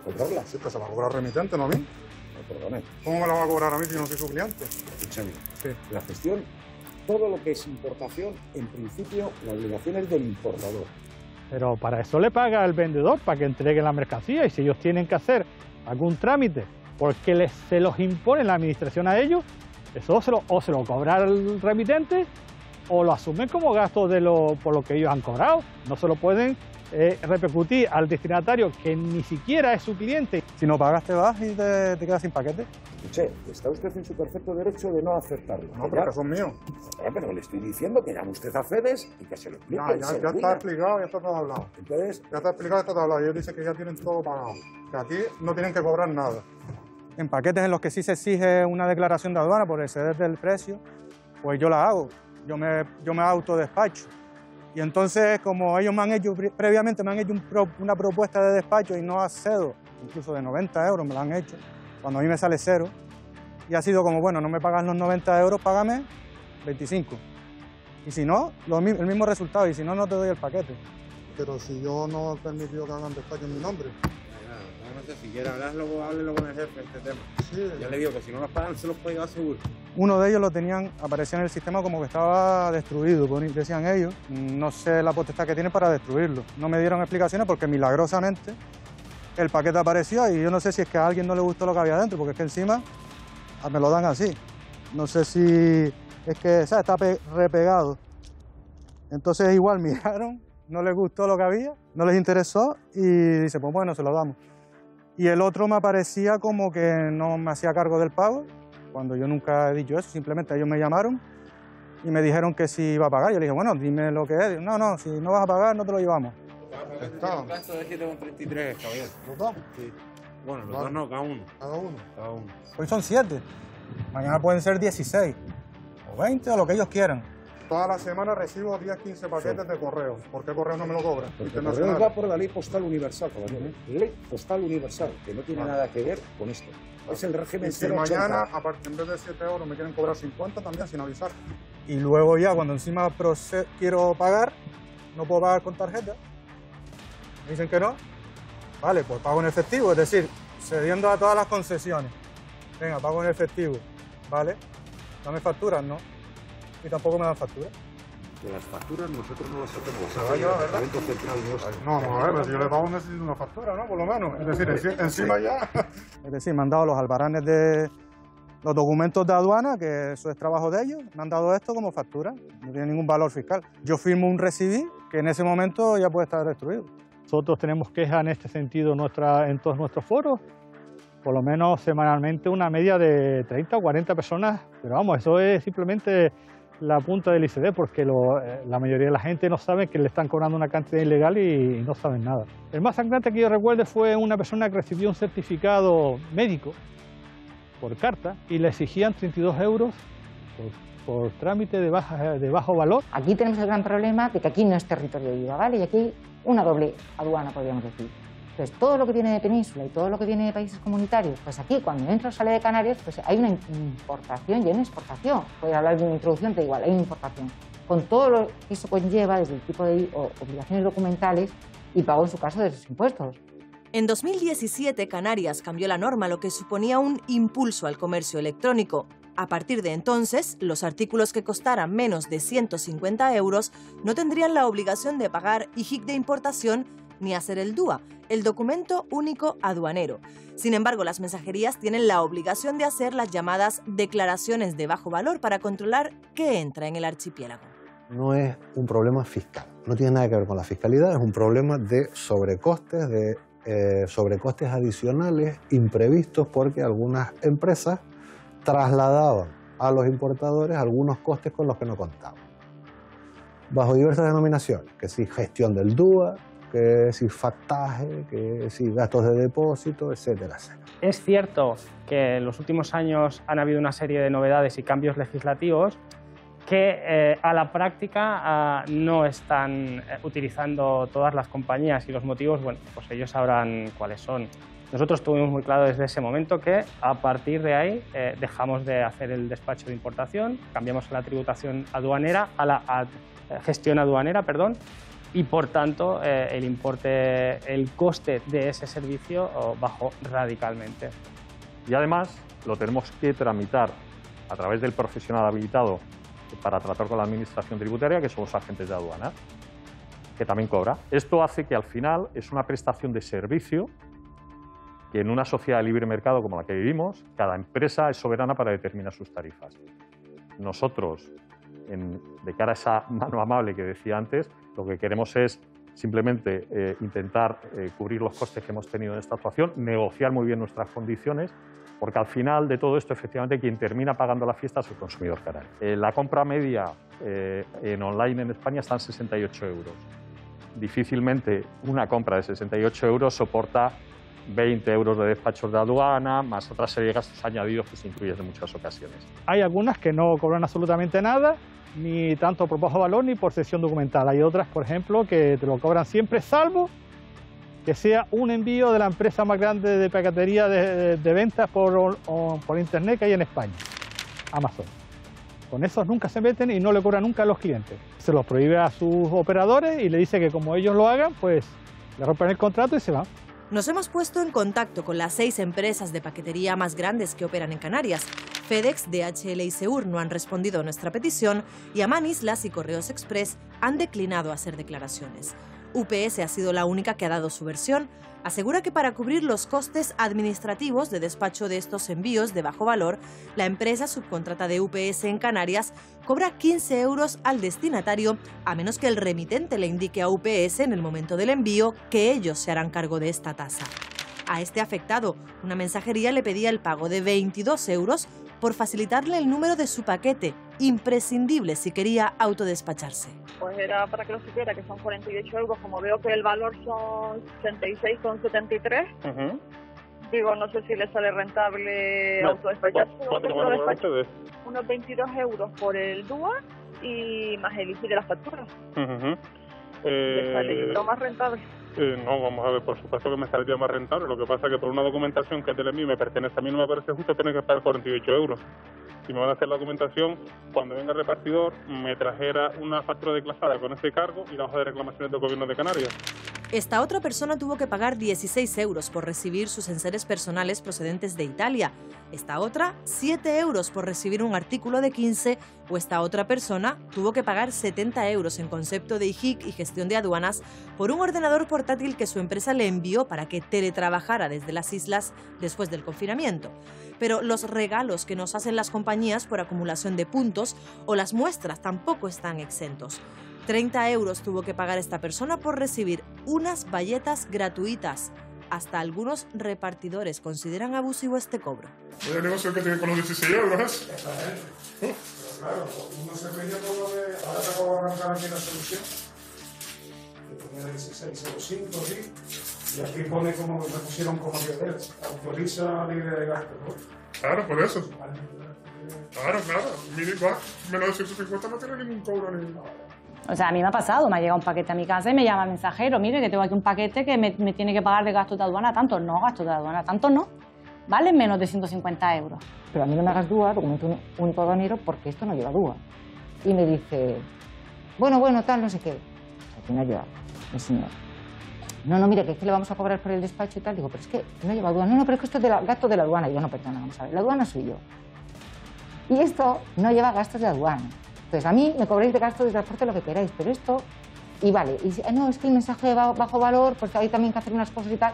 cobrarla. Sí, pues se va a cobrar remitente, ¿no a mí? Perdone. ¿Cómo me la va a cobrar a mí si no soy su cliente? Escúchame, sí. La gestión, todo lo que es importación, en principio, la obligación es del importador. Pero para eso le paga el vendedor, para que entregue la mercancía, y si ellos tienen que hacer algún trámite porque se los impone la administración a ellos, eso se lo cobra el remitente o lo asumen como gasto por lo que ellos han cobrado. No se lo pueden repercutir al destinatario que ni siquiera es su cliente. Si no pagas te vas y te quedas sin paquete. Escuche, está usted en su perfecto derecho de no aceptarlo. No, pero que son míos. Pero le estoy diciendo que llame usted a FEDES y que se lo explique. Ya está explicado, ya está todo hablado. Entonces, ya está explicado, ya está todo hablado. Ellos dicen que ya tienen todo pagado, que aquí no tienen que cobrar nada. En paquetes en los que sí se exige una declaración de aduana por exceder del precio, pues yo la hago. Yo me autodespacho. Y entonces, como ellos previamente me han hecho una propuesta de despacho y no accedo, incluso de 90 € me la han hecho, cuando a mí me sale 0, y ha sido como, bueno, no me pagas los 90 €, págame 25. Y si no, el mismo resultado, y si no, no te doy el paquete. Pero si yo no he permitido que hagan despacho en mi nombre. No sé, si quiere háblelo con el jefe de este tema. Sí. Ya le digo que si no los pagan, se los puede llevar seguro. Uno de ellos aparecía en el sistema como que estaba destruido, decían ellos. No sé la potestad que tienen para destruirlo. No me dieron explicaciones porque milagrosamente el paquete apareció y yo no sé si es que a alguien no le gustó lo que había dentro, porque es que encima me lo dan así. No sé si es que está repegado. Entonces igual miraron, no les gustó lo que había, no les interesó y dice, pues bueno, se lo damos. Y el otro me aparecía como que no me hacía cargo del pago, cuando yo nunca he dicho eso, simplemente ellos me llamaron y me dijeron que si iba a pagar. Yo le dije, bueno, dime lo que es. No, si no vas a pagar, no te lo llevamos. Un gasto de 7,33, caballero. ¿Los dos? Sí. Bueno, los dos no, cada uno. ¿Cada uno? Cada uno. Hoy son 7. Mañana pueden ser 16, o 20, o lo que ellos quieran. Toda la semana recibo 10, 15 paquetes de correo. ¿Por qué correo no me lo cobra? Porque el correo va por la ley postal universal, caballero. Ley postal universal, que no tiene nada que ver con esto. Es el régimen 080. Si mañana, en vez de 7 € me quieren cobrar 50 también sin avisar. Y luego ya, cuando encima quiero pagar, no puedo pagar con tarjeta. Me dicen que no. Vale, pues pago en efectivo, es decir, cediendo a todas las concesiones. Venga, pago en efectivo. Vale, dame facturas, ¿no? Y tampoco me dan facturas. Que las facturas nosotros no las hacemos. No, a ver, pero si yo le pago necesito una factura, ¿no? Por lo menos. Es decir, encima ya. Es decir, me han dado los albaranes de los documentos de aduana, que eso es trabajo de ellos. Me han dado esto como factura. No tiene ningún valor fiscal. Yo firmo un recibí que en ese momento ya puede estar destruido. Nosotros tenemos quejas en este sentido en todos nuestros foros. Por lo menos semanalmente una media de 30 o 40 personas. Pero vamos, eso es simplemente la punta del iceberg, porque la mayoría de la gente no sabe que le están cobrando una cantidad ilegal y no saben nada. El más sangrante que yo recuerde fue una persona que recibió un certificado médico por carta y le exigían 32 € por trámite de bajo valor. Aquí tenemos el gran problema de que aquí no es territorio de IVA, ¿vale? Y aquí hay una doble aduana, podríamos decir. Entonces, todo lo que viene de península y todo lo que viene de países comunitarios, pues aquí, cuando entra o sale de Canarias, pues hay una importación y una exportación. Puedes hablar de una introducción, da igual, hay una importación. Con todo lo que eso conlleva, desde el tipo de obligaciones documentales y pago, en su caso, de sus impuestos. En 2017, Canarias cambió la norma, lo que suponía un impulso al comercio electrónico. A partir de entonces, los artículos que costaran menos de 150 € no tendrían la obligación de pagar IJIC de importación ni hacer el DUA, el documento único aduanero. Sin embargo, las mensajerías tienen la obligación de hacer las llamadas declaraciones de bajo valor para controlar qué entra en el archipiélago. No es un problema fiscal, no tiene nada que ver con la fiscalidad, es un problema de sobrecostes, sobrecostes adicionales imprevistos porque algunas empresas trasladaban a los importadores algunos costes con los que no contaban. Bajo diversas denominaciones, que si gestión del DUA, que si factaje, que si gastos de depósito, etcétera, etcétera. Es cierto que en los últimos años han habido una serie de novedades y cambios legislativos que a la práctica no están utilizando todas las compañías, y los motivos, bueno, pues ellos sabrán cuáles son. Nosotros tuvimos muy claro desde ese momento que a partir de ahí dejamos de hacer el despacho de importación, cambiamos la tributación aduanera a la gestión aduanera, perdón, y por tanto el coste de ese servicio bajó radicalmente. Y además lo tenemos que tramitar a través del profesional habilitado para tratar con la administración tributaria, que son los agentes de aduana, que también cobra. Esto hace que al final es una prestación de servicio que en una sociedad de libre mercado como la que vivimos, cada empresa es soberana para determinar sus tarifas. Nosotros, de cara a esa mano amable que decía antes, lo que queremos es simplemente intentar cubrir los costes que hemos tenido en esta actuación, negociar muy bien nuestras condiciones, porque al final de todo esto, efectivamente, quien termina pagando la fiesta es el consumidor canario. La compra media en online en España está en 68 euros. Difícilmente una compra de 68 euros soporta 20 euros de despachos de aduana, más otra serie de gastos añadidos que se incluyen en muchas ocasiones. Hay algunas que no cobran absolutamente nada, ni tanto por bajo valor ni por cesión documental. Hay otras, por ejemplo, que te lo cobran siempre, salvo que sea un envío de la empresa más grande de paquetería de ventas por internet que hay en España, Amazon. Con esos nunca se meten y no le cobran nunca a los clientes. Se los prohíbe a sus operadores y le dice que como ellos lo hagan, pues le rompen el contrato y se van. Nos hemos puesto en contacto con las 6 empresas de paquetería más grandes que operan en Canarias. FedEx, DHL y Seur no han respondido a nuestra petición y Aman Islas y Correos Express han declinado hacer declaraciones. UPS ha sido la única que ha dado su versión. Asegura que para cubrir los costes administrativos de despacho de estos envíos de bajo valor, la empresa subcontrata de UPS en Canarias cobra 15 euros al destinatario, a menos que el remitente le indique a UPS en el momento del envío que ellos se harán cargo de esta tasa. A este afectado, una mensajería le pedía el pago de 22 euros por facilitarle el número de su paquete, imprescindible si quería autodespacharse. Pues era para que lo supiera, que son 48 euros, como veo que el valor son 66,73. Digo, no sé si le sale rentable autodespacharse. Unos 22 euros por el DUA y más el ICI de las facturas. ¿Le sale lo más rentable? No, vamos a ver, por supuesto que me saldría más rentable. Lo que pasa es que por una documentación que de mí me pertenece a mí no me parece justo tener que pagar 48 euros. Si me van a hacer la documentación, cuando venga el repartidor, me trajera una factura declasada con ese cargo y la hoja de reclamaciones del Gobierno de Canarias. Esta otra persona tuvo que pagar 16 euros por recibir sus enseres personales procedentes de Italia. Esta otra, 7 euros por recibir un artículo de 15, o esta otra persona tuvo que pagar 70 euros en concepto de IJIC y gestión de aduanas por un ordenador portátil que su empresa le envió para que teletrabajara desde las islas después del confinamiento. Pero los regalos que nos hacen las compañías por acumulación de puntos o las muestras tampoco están exentos. 30 euros tuvo que pagar esta persona por recibir unas bayetas gratuitas. Hasta algunos repartidores consideran abusivo este cobro. El negocio que tiene con los 16 euros. Claro, uno se veía todo de... Ahora te acabo de arrancar aquí la solución. Que ponía 16,05, sí. Y aquí pone como, me pusieron como que autoriza libre de gasto, ¿no? Claro, por eso. Claro. Menos de 150 no tiene ningún cobro ni... O sea, a mí me ha pasado, me ha llegado un paquete a mi casa y me llama el mensajero, mire que tengo aquí un paquete que me tiene que pagar de gastos de aduana, tanto no, gastos de aduana, tanto no, vale menos de 150 euros. Pero a mí no me hagas DUA, documento único aduanero, porque esto no lleva DUA. Y me dice, bueno, tal, no sé qué. Aquí no lleva, el señor. No, mire, que es que le vamos a cobrar por el despacho y tal. Digo, pero es que no lleva aduana. No, pero es que esto es de gastos de la aduana. Y yo, no, perdona, vamos a ver, la aduana soy yo. Y esto no lleva gastos de aduana. Entonces, a mí me cobráis de gastos de transporte lo que queráis, pero esto Y vale, y no, es que el mensaje de bajo valor, pues hay también que hacer unas cosas y tal.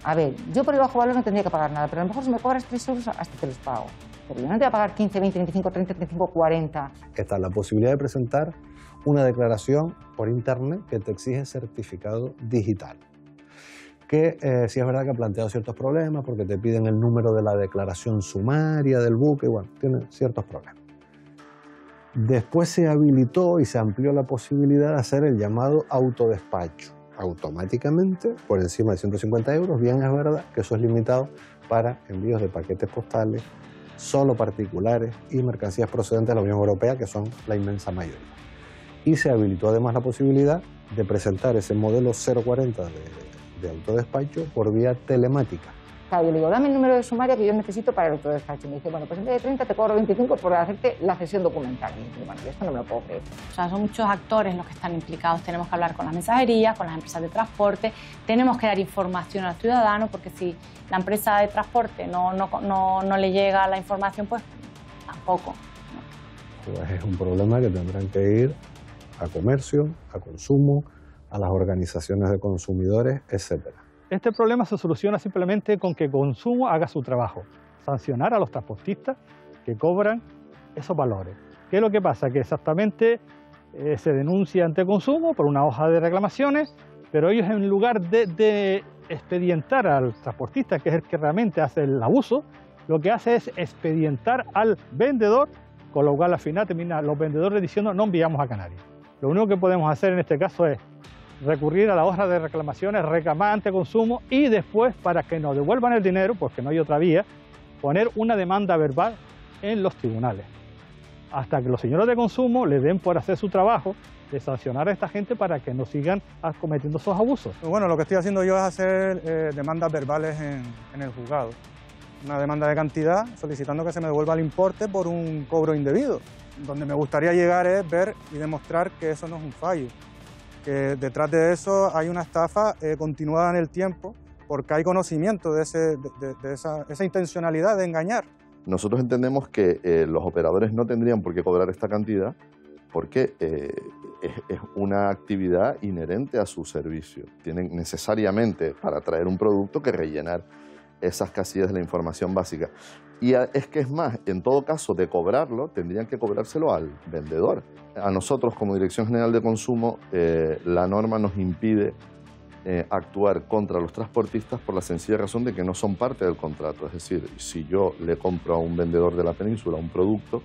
A ver, yo por el bajo valor no tendría que pagar nada, pero a lo mejor si me cobras 3 euros hasta te los pago. Pero yo no te voy a pagar 15, 20, 25, 30, 35, 40. Está la posibilidad de presentar una declaración por internet que te exige certificado digital. Que sí es verdad que ha planteado ciertos problemas porque te piden el número de la declaración sumaria del buque, bueno, tiene ciertos problemas. Después se habilitó y se amplió la posibilidad de hacer el llamado autodespacho, automáticamente por encima de 150 euros. Bien es verdad que eso es limitado para envíos de paquetes postales, solo particulares y mercancías procedentes de la Unión Europea, que son la inmensa mayoría. Y se habilitó además la posibilidad de presentar ese modelo 040 de autodespacho por vía telemática. Claro, yo le digo, dame el número de sumaria que yo necesito para el autodespacho. Y me dice, bueno, pues en vez de 30 te cobro 25 por hacerte la cesión documental. Y me dice, bueno, yo esto no me lo puedo creer. O sea, son muchos actores los que están implicados. Tenemos que hablar con las mensajerías, con las empresas de transporte, tenemos que dar información al ciudadano, porque si la empresa de transporte no le llega la información, pues tampoco. Pues es un problema que tendrán que ir a comercio, a consumo, a las organizaciones de consumidores, etcétera. Este problema se soluciona simplemente con que Consumo haga su trabajo, sancionar a los transportistas que cobran esos valores. ¿Qué es lo que pasa? Que exactamente se denuncia ante Consumo por una hoja de reclamaciones, pero ellos en lugar de expedientar al transportista, que es el que realmente hace el abuso, lo que hace es expedientar al vendedor, con lo cual al final terminan los vendedores diciendo no enviamos a Canarias. Lo único que podemos hacer en este caso es recurrir a la hoja de reclamaciones, reclamar ante Consumo y después, para que nos devuelvan el dinero, porque no hay otra vía, poner una demanda verbal en los tribunales, hasta que los señores de Consumo le den por hacer su trabajo de sancionar a esta gente para que no sigan cometiendo esos abusos. Bueno, lo que estoy haciendo yo es hacer demandas verbales en el juzgado. Una demanda de cantidad solicitando que se me devuelva el importe por un cobro indebido. Donde me gustaría llegar es ver y demostrar que eso no es un fallo, que detrás de eso hay una estafa continuada en el tiempo, porque hay conocimiento de esa intencionalidad de engañar. Nosotros entendemos que los operadores no tendrían por qué cobrar esta cantidad porque es una actividad inherente a su servicio. Tienen necesariamente para traer un producto que rellenar esas casillas de la información básica. Y es que es más, en todo caso de cobrarlo, tendrían que cobrárselo al vendedor. A nosotros como Dirección General de Consumo, la norma nos impide actuar contra los transportistas por la sencilla razón de que no son parte del contrato. Es decir, si yo le compro a un vendedor de la península un producto,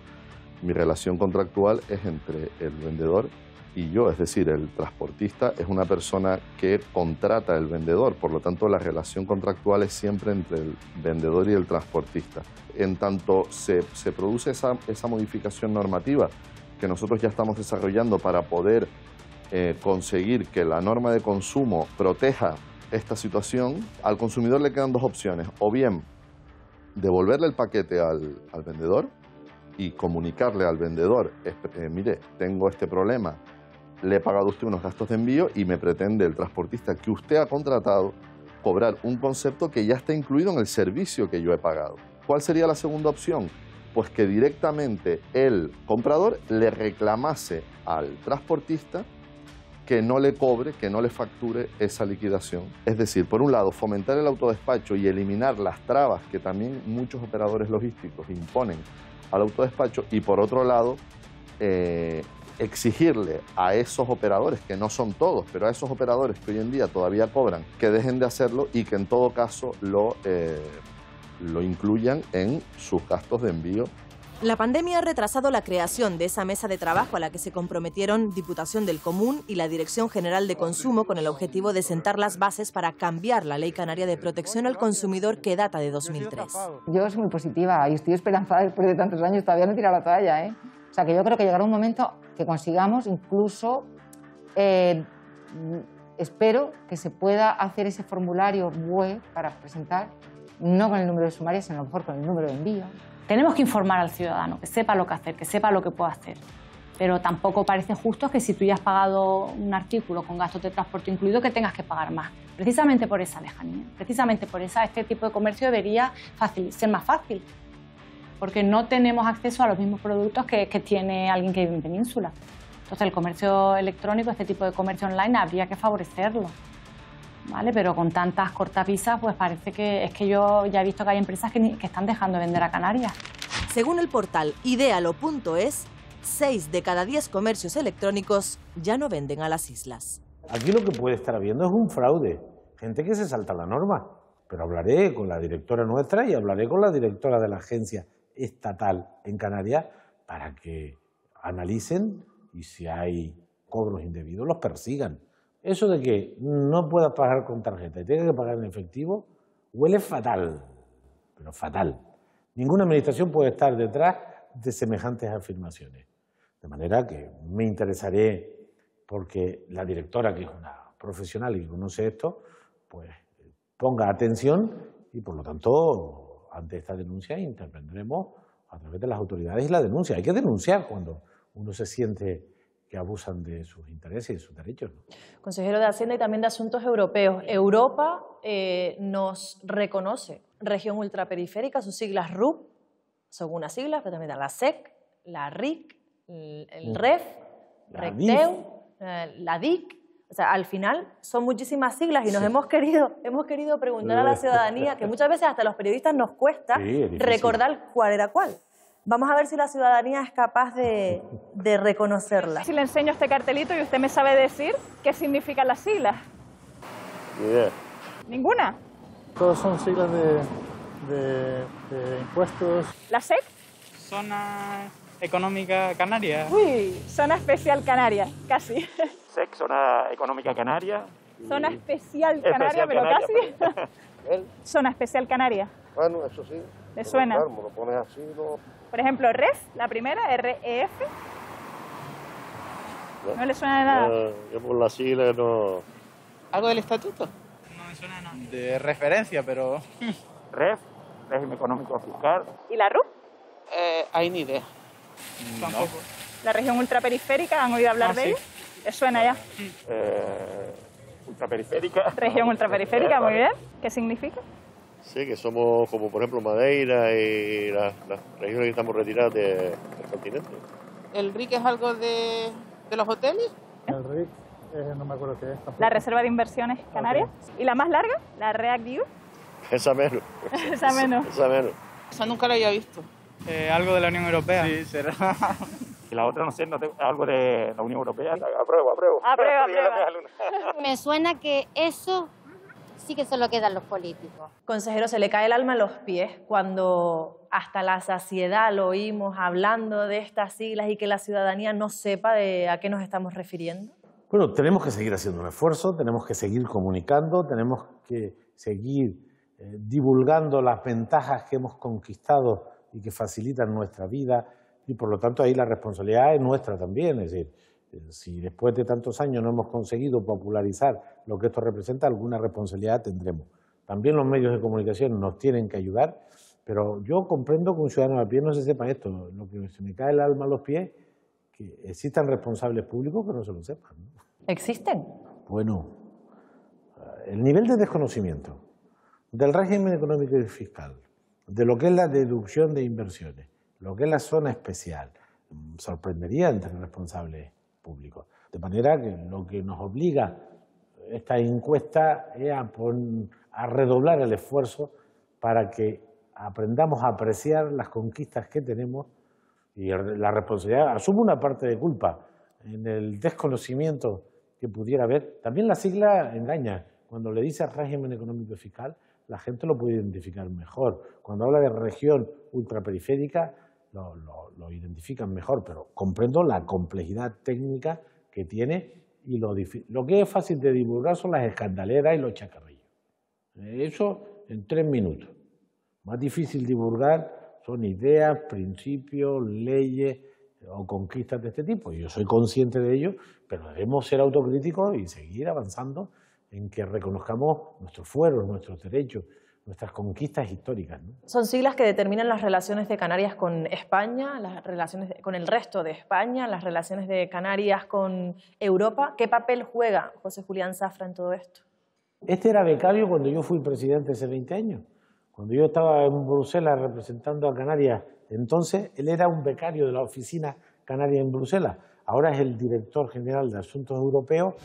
mi relación contractual es entre el vendedor y yo, es decir, el transportista es una persona que contrata al vendedor, por lo tanto la relación contractual es siempre entre el vendedor y el transportista. En tanto se produce esa modificación normativa que nosotros ya estamos desarrollando para poder conseguir que la norma de consumo proteja esta situación, al consumidor le quedan dos opciones, o bien devolverle el paquete al vendedor y comunicarle al vendedor, mire, tengo este problema, le he pagado a usted unos gastos de envío y me pretende el transportista que usted ha contratado cobrar un concepto que ya está incluido en el servicio que yo he pagado. ¿Cuál sería la segunda opción? Pues que directamente el comprador le reclamase al transportista que no le cobre, que no le facture esa liquidación. Es decir, por un lado, fomentar el autodespacho y eliminar las trabas que también muchos operadores logísticos imponen al autodespacho, y por otro lado, exigirle a esos operadores, que no son todos, pero a esos operadores que hoy en día todavía cobran, que dejen de hacerlo y que en todo caso lo incluyan en sus gastos de envío. La pandemia ha retrasado la creación de esa mesa de trabajo a la que se comprometieron Diputación del Común y la Dirección General de Consumo con el objetivo de sentar las bases para cambiar la Ley Canaria de Protección al Consumidor que data de 2003. Yo soy muy positiva y estoy esperanzada después de tantos años, todavía no he tirado la toalla, ¿eh? O sea, que yo creo que llegará un momento que consigamos incluso, espero que se pueda hacer ese formulario web para presentar, no con el número de sumaria, sino a lo mejor con el número de envío. Tenemos que informar al ciudadano, que sepa lo que hacer, que sepa lo que puede hacer. Pero tampoco parece justo que si tú ya has pagado un artículo con gastos de transporte incluido, que tengas que pagar más. Precisamente por esa lejanía, precisamente por esa, este tipo de comercio debería ser más fácil. Porque no tenemos acceso a los mismos productos que tiene alguien que vive en península. Entonces el comercio electrónico, este tipo de comercio online, habría que favorecerlo, ¿vale? Pero con tantas cortapisas, pues parece que es que yo ya he visto que hay empresas que están dejando de vender a Canarias. Según el portal idealo.es, 6 de cada 10 comercios electrónicos ya no venden a las islas. Aquí lo que puede estar habiendo es un fraude, gente que se salta la norma. Pero hablaré con la directora nuestra y hablaré con la directora de la agencia estatal en Canarias para que analicen y si hay cobros indebidos los persigan. Eso de que no puedas pagar con tarjeta y tengas que pagar en efectivo huele fatal, pero fatal. Ninguna administración puede estar detrás de semejantes afirmaciones. De manera que me interesaré porque la directora, que es una profesional y conoce esto, pues ponga atención y, por lo tanto, ante esta denuncia intervendremos a través de las autoridades y la denuncia. Hay que denunciar cuando uno se siente que abusan de sus intereses y de sus derechos, ¿no? Consejero de Hacienda y también de Asuntos Europeos. Europa nos reconoce región ultraperiférica, sus siglas RUP, son unas siglas, pero también la SEC, la RIC, el REF, RECTEU, la DIC. O sea, al final son muchísimas siglas y nos hemos querido preguntar a la ciudadanía, que muchas veces hasta a los periodistas nos cuesta recordar cuál era cuál. Vamos a ver si la ciudadanía es capaz de reconocerla. Si le enseño este cartelito y usted me sabe decir qué significan las siglas. Ni idea. ¿Ninguna? Todos son siglas de impuestos. ¿La SEC? Zona Económica Canaria. Uy, Zona Especial Canaria, casi. SEC, Zona Económica Canaria. Zona Especial Canaria, pero casi. Zona Especial Canaria. Bueno, eso sí. ¿Le suena? Claro, me lo pones así, no. Por ejemplo, REF, la primera, REF. ¿No le suena de nada? Yo por la sigla no. ¿Algo del estatuto? No me suena nada. De referencia, pero... REF, Régimen Económico Fiscal. ¿Y la RUP? Hay ni idea. Tampoco. ¿La región ultraperiférica? ¿Han oído hablar de ella? ¿Les suena ya? Ultraperiférica. Región ultraperiférica, muy bien. ¿Qué significa? Sí, que somos como por ejemplo Madeira y las regiones que estamos retiradas del continente. ¿El RIC es algo de los hoteles? El RIC, no me acuerdo qué es. La Reserva de Inversiones Canarias. ¿Y la más larga? ¿La REACDIU? Esa menos. Esa menos. Esa menos. Esa nunca la había visto. Algo de la Unión Europea. Sí, será. Y la otra, no sé, algo de la Unión Europea. Apruebo. Aprueba. Me suena que eso sí que solo quedan los políticos. Consejero, se le cae el alma a los pies cuando hasta la saciedad lo oímos hablando de estas siglas y que la ciudadanía no sepa a qué nos estamos refiriendo. Bueno, tenemos que seguir haciendo un esfuerzo, tenemos que seguir comunicando, tenemos que seguir divulgando las ventajas que hemos conquistado y que facilitan nuestra vida, y por lo tanto ahí la responsabilidad es nuestra también. Es decir, si después de tantos años no hemos conseguido popularizar lo que esto representa, alguna responsabilidad tendremos. También los medios de comunicación nos tienen que ayudar, pero yo comprendo que un ciudadano a pie no se sepa esto. Lo que se me cae el alma a los pies, que existan responsables públicos que no se lo sepan, ¿no? ¿Existen? Bueno, el nivel de desconocimiento del régimen económico y fiscal, de lo que es la deducción de inversiones, lo que es la zona especial, sorprendería entre responsables públicos. De manera que lo que nos obliga esta encuesta es a redoblar el esfuerzo para que aprendamos a apreciar las conquistas que tenemos y la responsabilidad. Asumo una parte de culpa en el desconocimiento que pudiera haber. También la sigla engaña. Cuando le dice régimen económico y fiscal, la gente lo puede identificar mejor. Cuando habla de región ultraperiférica, lo identifican mejor, pero comprendo la complejidad técnica que tiene y lo que es fácil de divulgar son las escandaleras y los chacarrillos. Eso en 3 minutos. Más difícil divulgar son ideas, principios, leyes o conquistas de este tipo. Yo soy consciente de ello, pero debemos ser autocríticos y seguir avanzando en que reconozcamos nuestros fueros, nuestros derechos, nuestras conquistas históricas, ¿no? Son siglas que determinan las relaciones de Canarias con España, las relaciones con el resto de España, las relaciones de Canarias con Europa. ¿Qué papel juega José Julián Zafra en todo esto? Este era becario cuando yo fui presidente hace 20 años. Cuando yo estaba en Bruselas representando a Canarias, entonces él era un becario de la oficina canaria en Bruselas. ahora es el director general de Asuntos Europeos.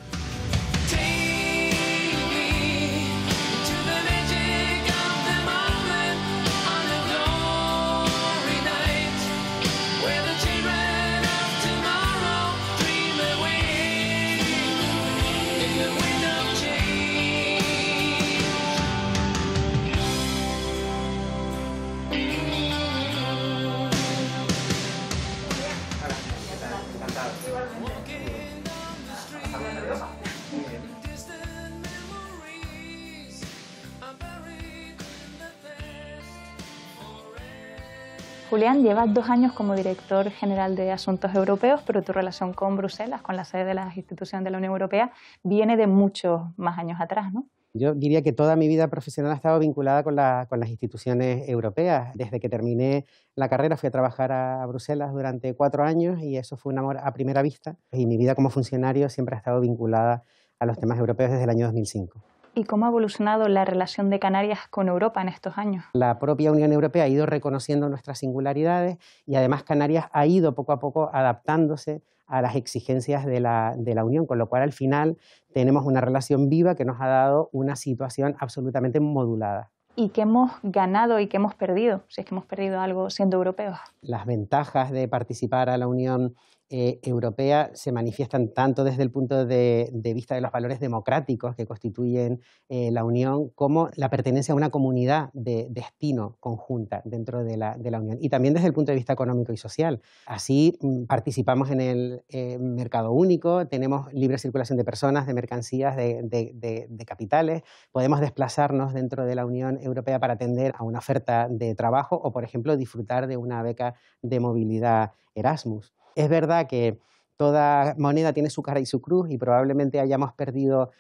Julián, llevas 2 años como director general de Asuntos Europeos, pero tu relación con Bruselas, con la sede de las instituciones de la Unión Europea, viene de muchos más años atrás, ¿no? Yo diría que toda mi vida profesional ha estado vinculada con las instituciones europeas. Desde que terminé la carrera fui a trabajar a Bruselas durante 4 años y eso fue un amor a primera vista. Y mi vida como funcionario siempre ha estado vinculada a los temas europeos desde el año 2005. ¿Y cómo ha evolucionado la relación de Canarias con Europa en estos años? La propia Unión Europea ha ido reconociendo nuestras singularidades y además Canarias ha ido poco a poco adaptándose a las exigencias de la Unión, con lo cual al final tenemos una relación viva que nos ha dado una situación absolutamente modulada. ¿Y qué hemos ganado y qué hemos perdido, si es que hemos perdido algo siendo europeos? Las ventajas de participar a la Unión Europea se manifiestan tanto desde el punto de vista de los valores democráticos que constituyen la Unión, como la pertenencia a una comunidad de destino conjunta dentro de la Unión, y también desde el punto de vista económico y social. Así participamos en el mercado único, tenemos libre circulación de personas, de mercancías, de capitales, podemos desplazarnos dentro de la Unión Europea para atender a una oferta de trabajo o, por ejemplo, disfrutar de una beca de movilidad Erasmus. Es verdad que toda moneda tiene su cara y su cruz y probablemente hayamos perdido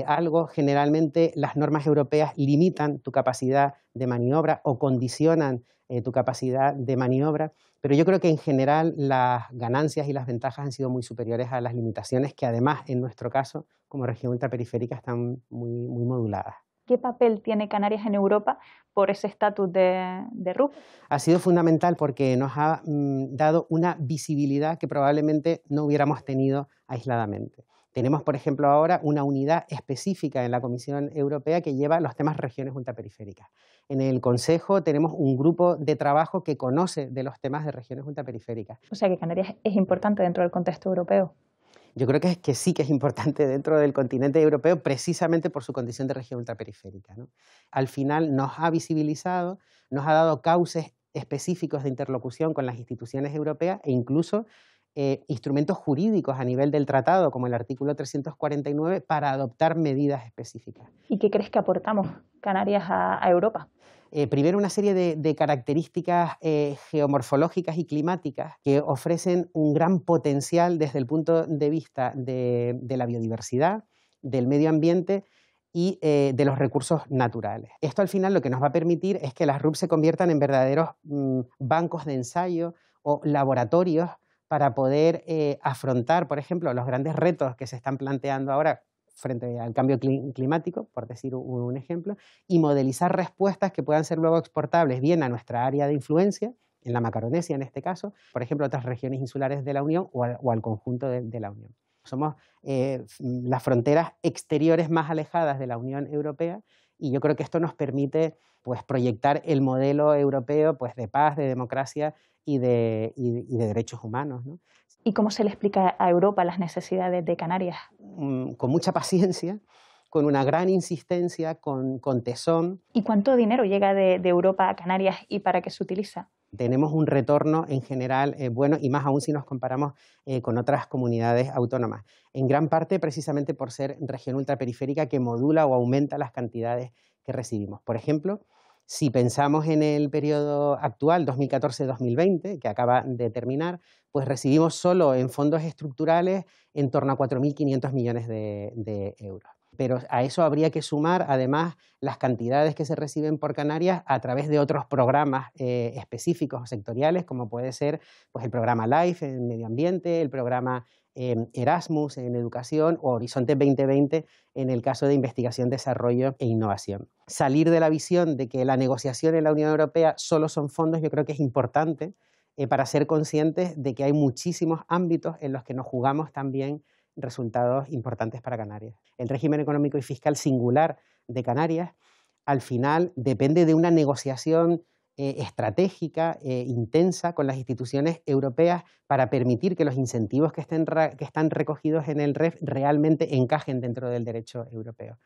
algo. Generalmente las normas europeas limitan tu capacidad de maniobra o condicionan tu capacidad de maniobra, pero yo creo que en general las ganancias y las ventajas han sido muy superiores a las limitaciones, que además en nuestro caso como región ultraperiférica están muy moduladas. ¿Qué papel tiene Canarias en Europa por ese estatus de RUP? Ha sido fundamental porque nos ha dado una visibilidad que probablemente no hubiéramos tenido aisladamente. Tenemos, por ejemplo, ahora una unidad específica en la Comisión Europea que lleva los temas regiones ultraperiféricas. En el Consejo tenemos un grupo de trabajo que conoce de los temas de regiones ultraperiféricas. O sea que Canarias es importante dentro del contexto europeo. Yo creo que sí que es importante dentro del continente europeo precisamente por su condición de región ultraperiférica, ¿no? Al final nos ha visibilizado, nos ha dado cauces específicos de interlocución con las instituciones europeas e incluso instrumentos jurídicos a nivel del tratado, como el artículo 349, para adoptar medidas específicas. ¿Y qué crees que aportamos Canarias a Europa? Primero, una serie de características geomorfológicas y climáticas que ofrecen un gran potencial desde el punto de vista de la biodiversidad, del medio ambiente y de los recursos naturales. Esto al final lo que nos va a permitir es que las RUP se conviertan en verdaderos bancos de ensayo o laboratorios para poder afrontar, por ejemplo, los grandes retos que se están planteando ahora frente al cambio climático, por decir un ejemplo, y modelizar respuestas que puedan ser luego exportables bien a nuestra área de influencia, en la Macaronesia en este caso, por ejemplo, a otras regiones insulares de la Unión o al conjunto de la Unión. Somos las fronteras exteriores más alejadas de la Unión Europea y yo creo que esto nos permite pues, proyectar el modelo europeo pues, de paz, de democracia y de derechos humanos, ¿no? ¿Y cómo se le explica a Europa las necesidades de Canarias? Con mucha paciencia, con una gran insistencia, con tesón. ¿Y cuánto dinero llega de Europa a Canarias y para qué se utiliza? Tenemos un retorno en general bueno y más aún si nos comparamos con otras comunidades autónomas. En gran parte precisamente por ser región ultraperiférica que modula o aumenta las cantidades que recibimos. Por ejemplo, si pensamos en el periodo actual, 2014-2020, que acaba de terminar, pues recibimos solo en fondos estructurales en torno a 4.500 millones de euros. Pero a eso habría que sumar, además, las cantidades que se reciben por Canarias a través de otros programas específicos o sectoriales, como puede ser pues, el programa LIFE en medio ambiente, el programa Erasmus en educación o Horizonte 2020 en el caso de investigación, desarrollo e innovación. Salir de la visión de que la negociación en la Unión Europea solo son fondos, yo creo que es importante para ser conscientes de que hay muchísimos ámbitos en los que nos jugamos también resultados importantes para Canarias. El régimen económico y fiscal singular de Canarias, al final, depende de una negociación estratégica, intensa con las instituciones europeas para permitir que los incentivos que están recogidos en el REF realmente encajen dentro del derecho europeo.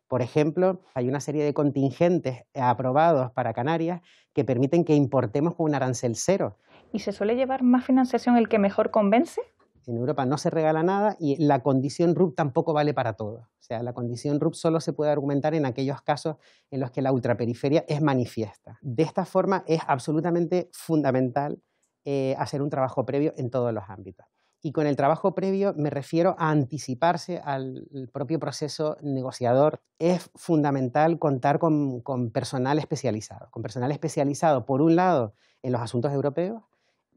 Por ejemplo, hay una serie de contingentes aprobados para Canarias que permiten que importemos con un arancel cero. ¿Y se suele llevar más financiación el que mejor convence? En Europa no se regala nada y la condición RUP tampoco vale para todo. O sea, la condición RUP solo se puede argumentar en aquellos casos en los que la ultraperiferia es manifiesta. De esta forma es absolutamente fundamental hacer un trabajo previo en todos los ámbitos. Y con el trabajo previo me refiero a anticiparse al propio proceso negociador. Es fundamental contar con personal especializado. Con personal especializado, por un lado, en los asuntos europeos,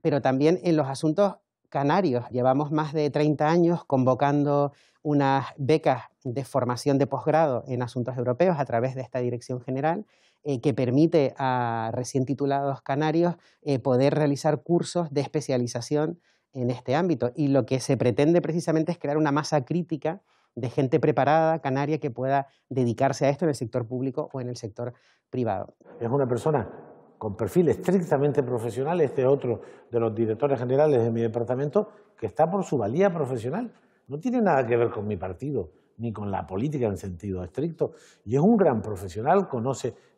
pero también en los asuntos canarios. Llevamos más de 30 años convocando unas becas de formación de posgrado en asuntos europeos a través de esta Dirección General que permite a recién titulados canarios poder realizar cursos de especialización en este ámbito. Y lo que se pretende precisamente es crear una masa crítica de gente preparada canaria que pueda dedicarse a esto en el sector público o en el sector privado. Es una persona con perfil estrictamente profesional, este es otro de los directores generales de mi departamento, que está por su valía profesional. No tiene nada que ver con mi partido, ni con la política en sentido estricto. Y es un gran profesional,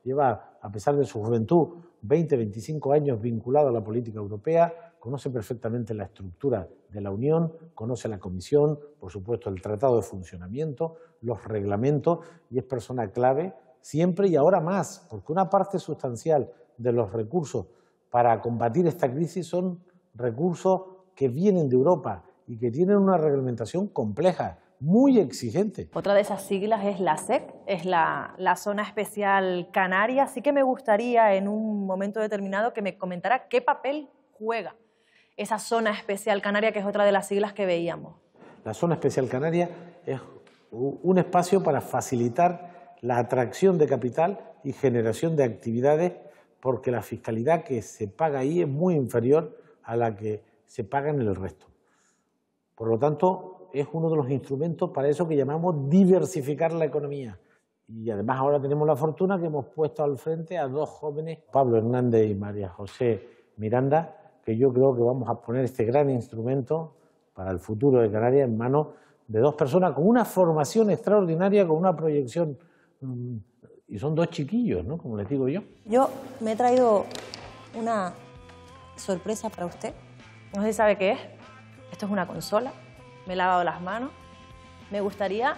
lleva, a pesar de su juventud, 20, 25 años vinculado a la política europea, conoce perfectamente la estructura de la Unión, conoce la Comisión, por supuesto el Tratado de Funcionamiento, los reglamentos, y es persona clave siempre y ahora más, porque una parte sustancial de los recursos para combatir esta crisis son recursos que vienen de Europa y que tienen una reglamentación compleja, muy exigente. Otra de esas siglas es la SEC, es la Zona Especial Canaria. Así que me gustaría en un momento determinado que me comentara qué papel juega esa Zona Especial Canaria, que es otra de las siglas que veíamos. La Zona Especial Canaria es un espacio para facilitar la atracción de capital y generación de actividades, porque la fiscalidad que se paga ahí es muy inferior a la que se paga en el resto. Por lo tanto, es uno de los instrumentos para eso que llamamos diversificar la economía. Y además ahora tenemos la fortuna que hemos puesto al frente a dos jóvenes, Pablo Hernández y María José Miranda, que yo creo que vamos a poner este gran instrumento para el futuro de Canarias en manos de dos personas con una formación extraordinaria, con una proyección. Y son dos chiquillos, ¿no? Como les digo yo. Yo me he traído una sorpresa para usted. No sé si sabe qué es. Esto es una consola. Me he lavado las manos. Me gustaría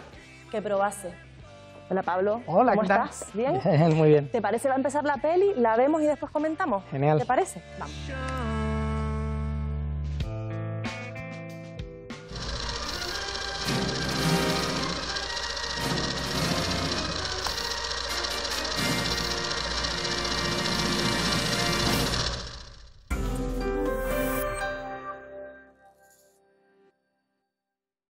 que probase. Hola, Pablo. Hola, ¿cómo ¿qué tal? estás? ¿Bien? Muy bien. ¿Te parece va a empezar la peli? ¿La vemos y después comentamos? Genial. ¿Te parece? Vamos.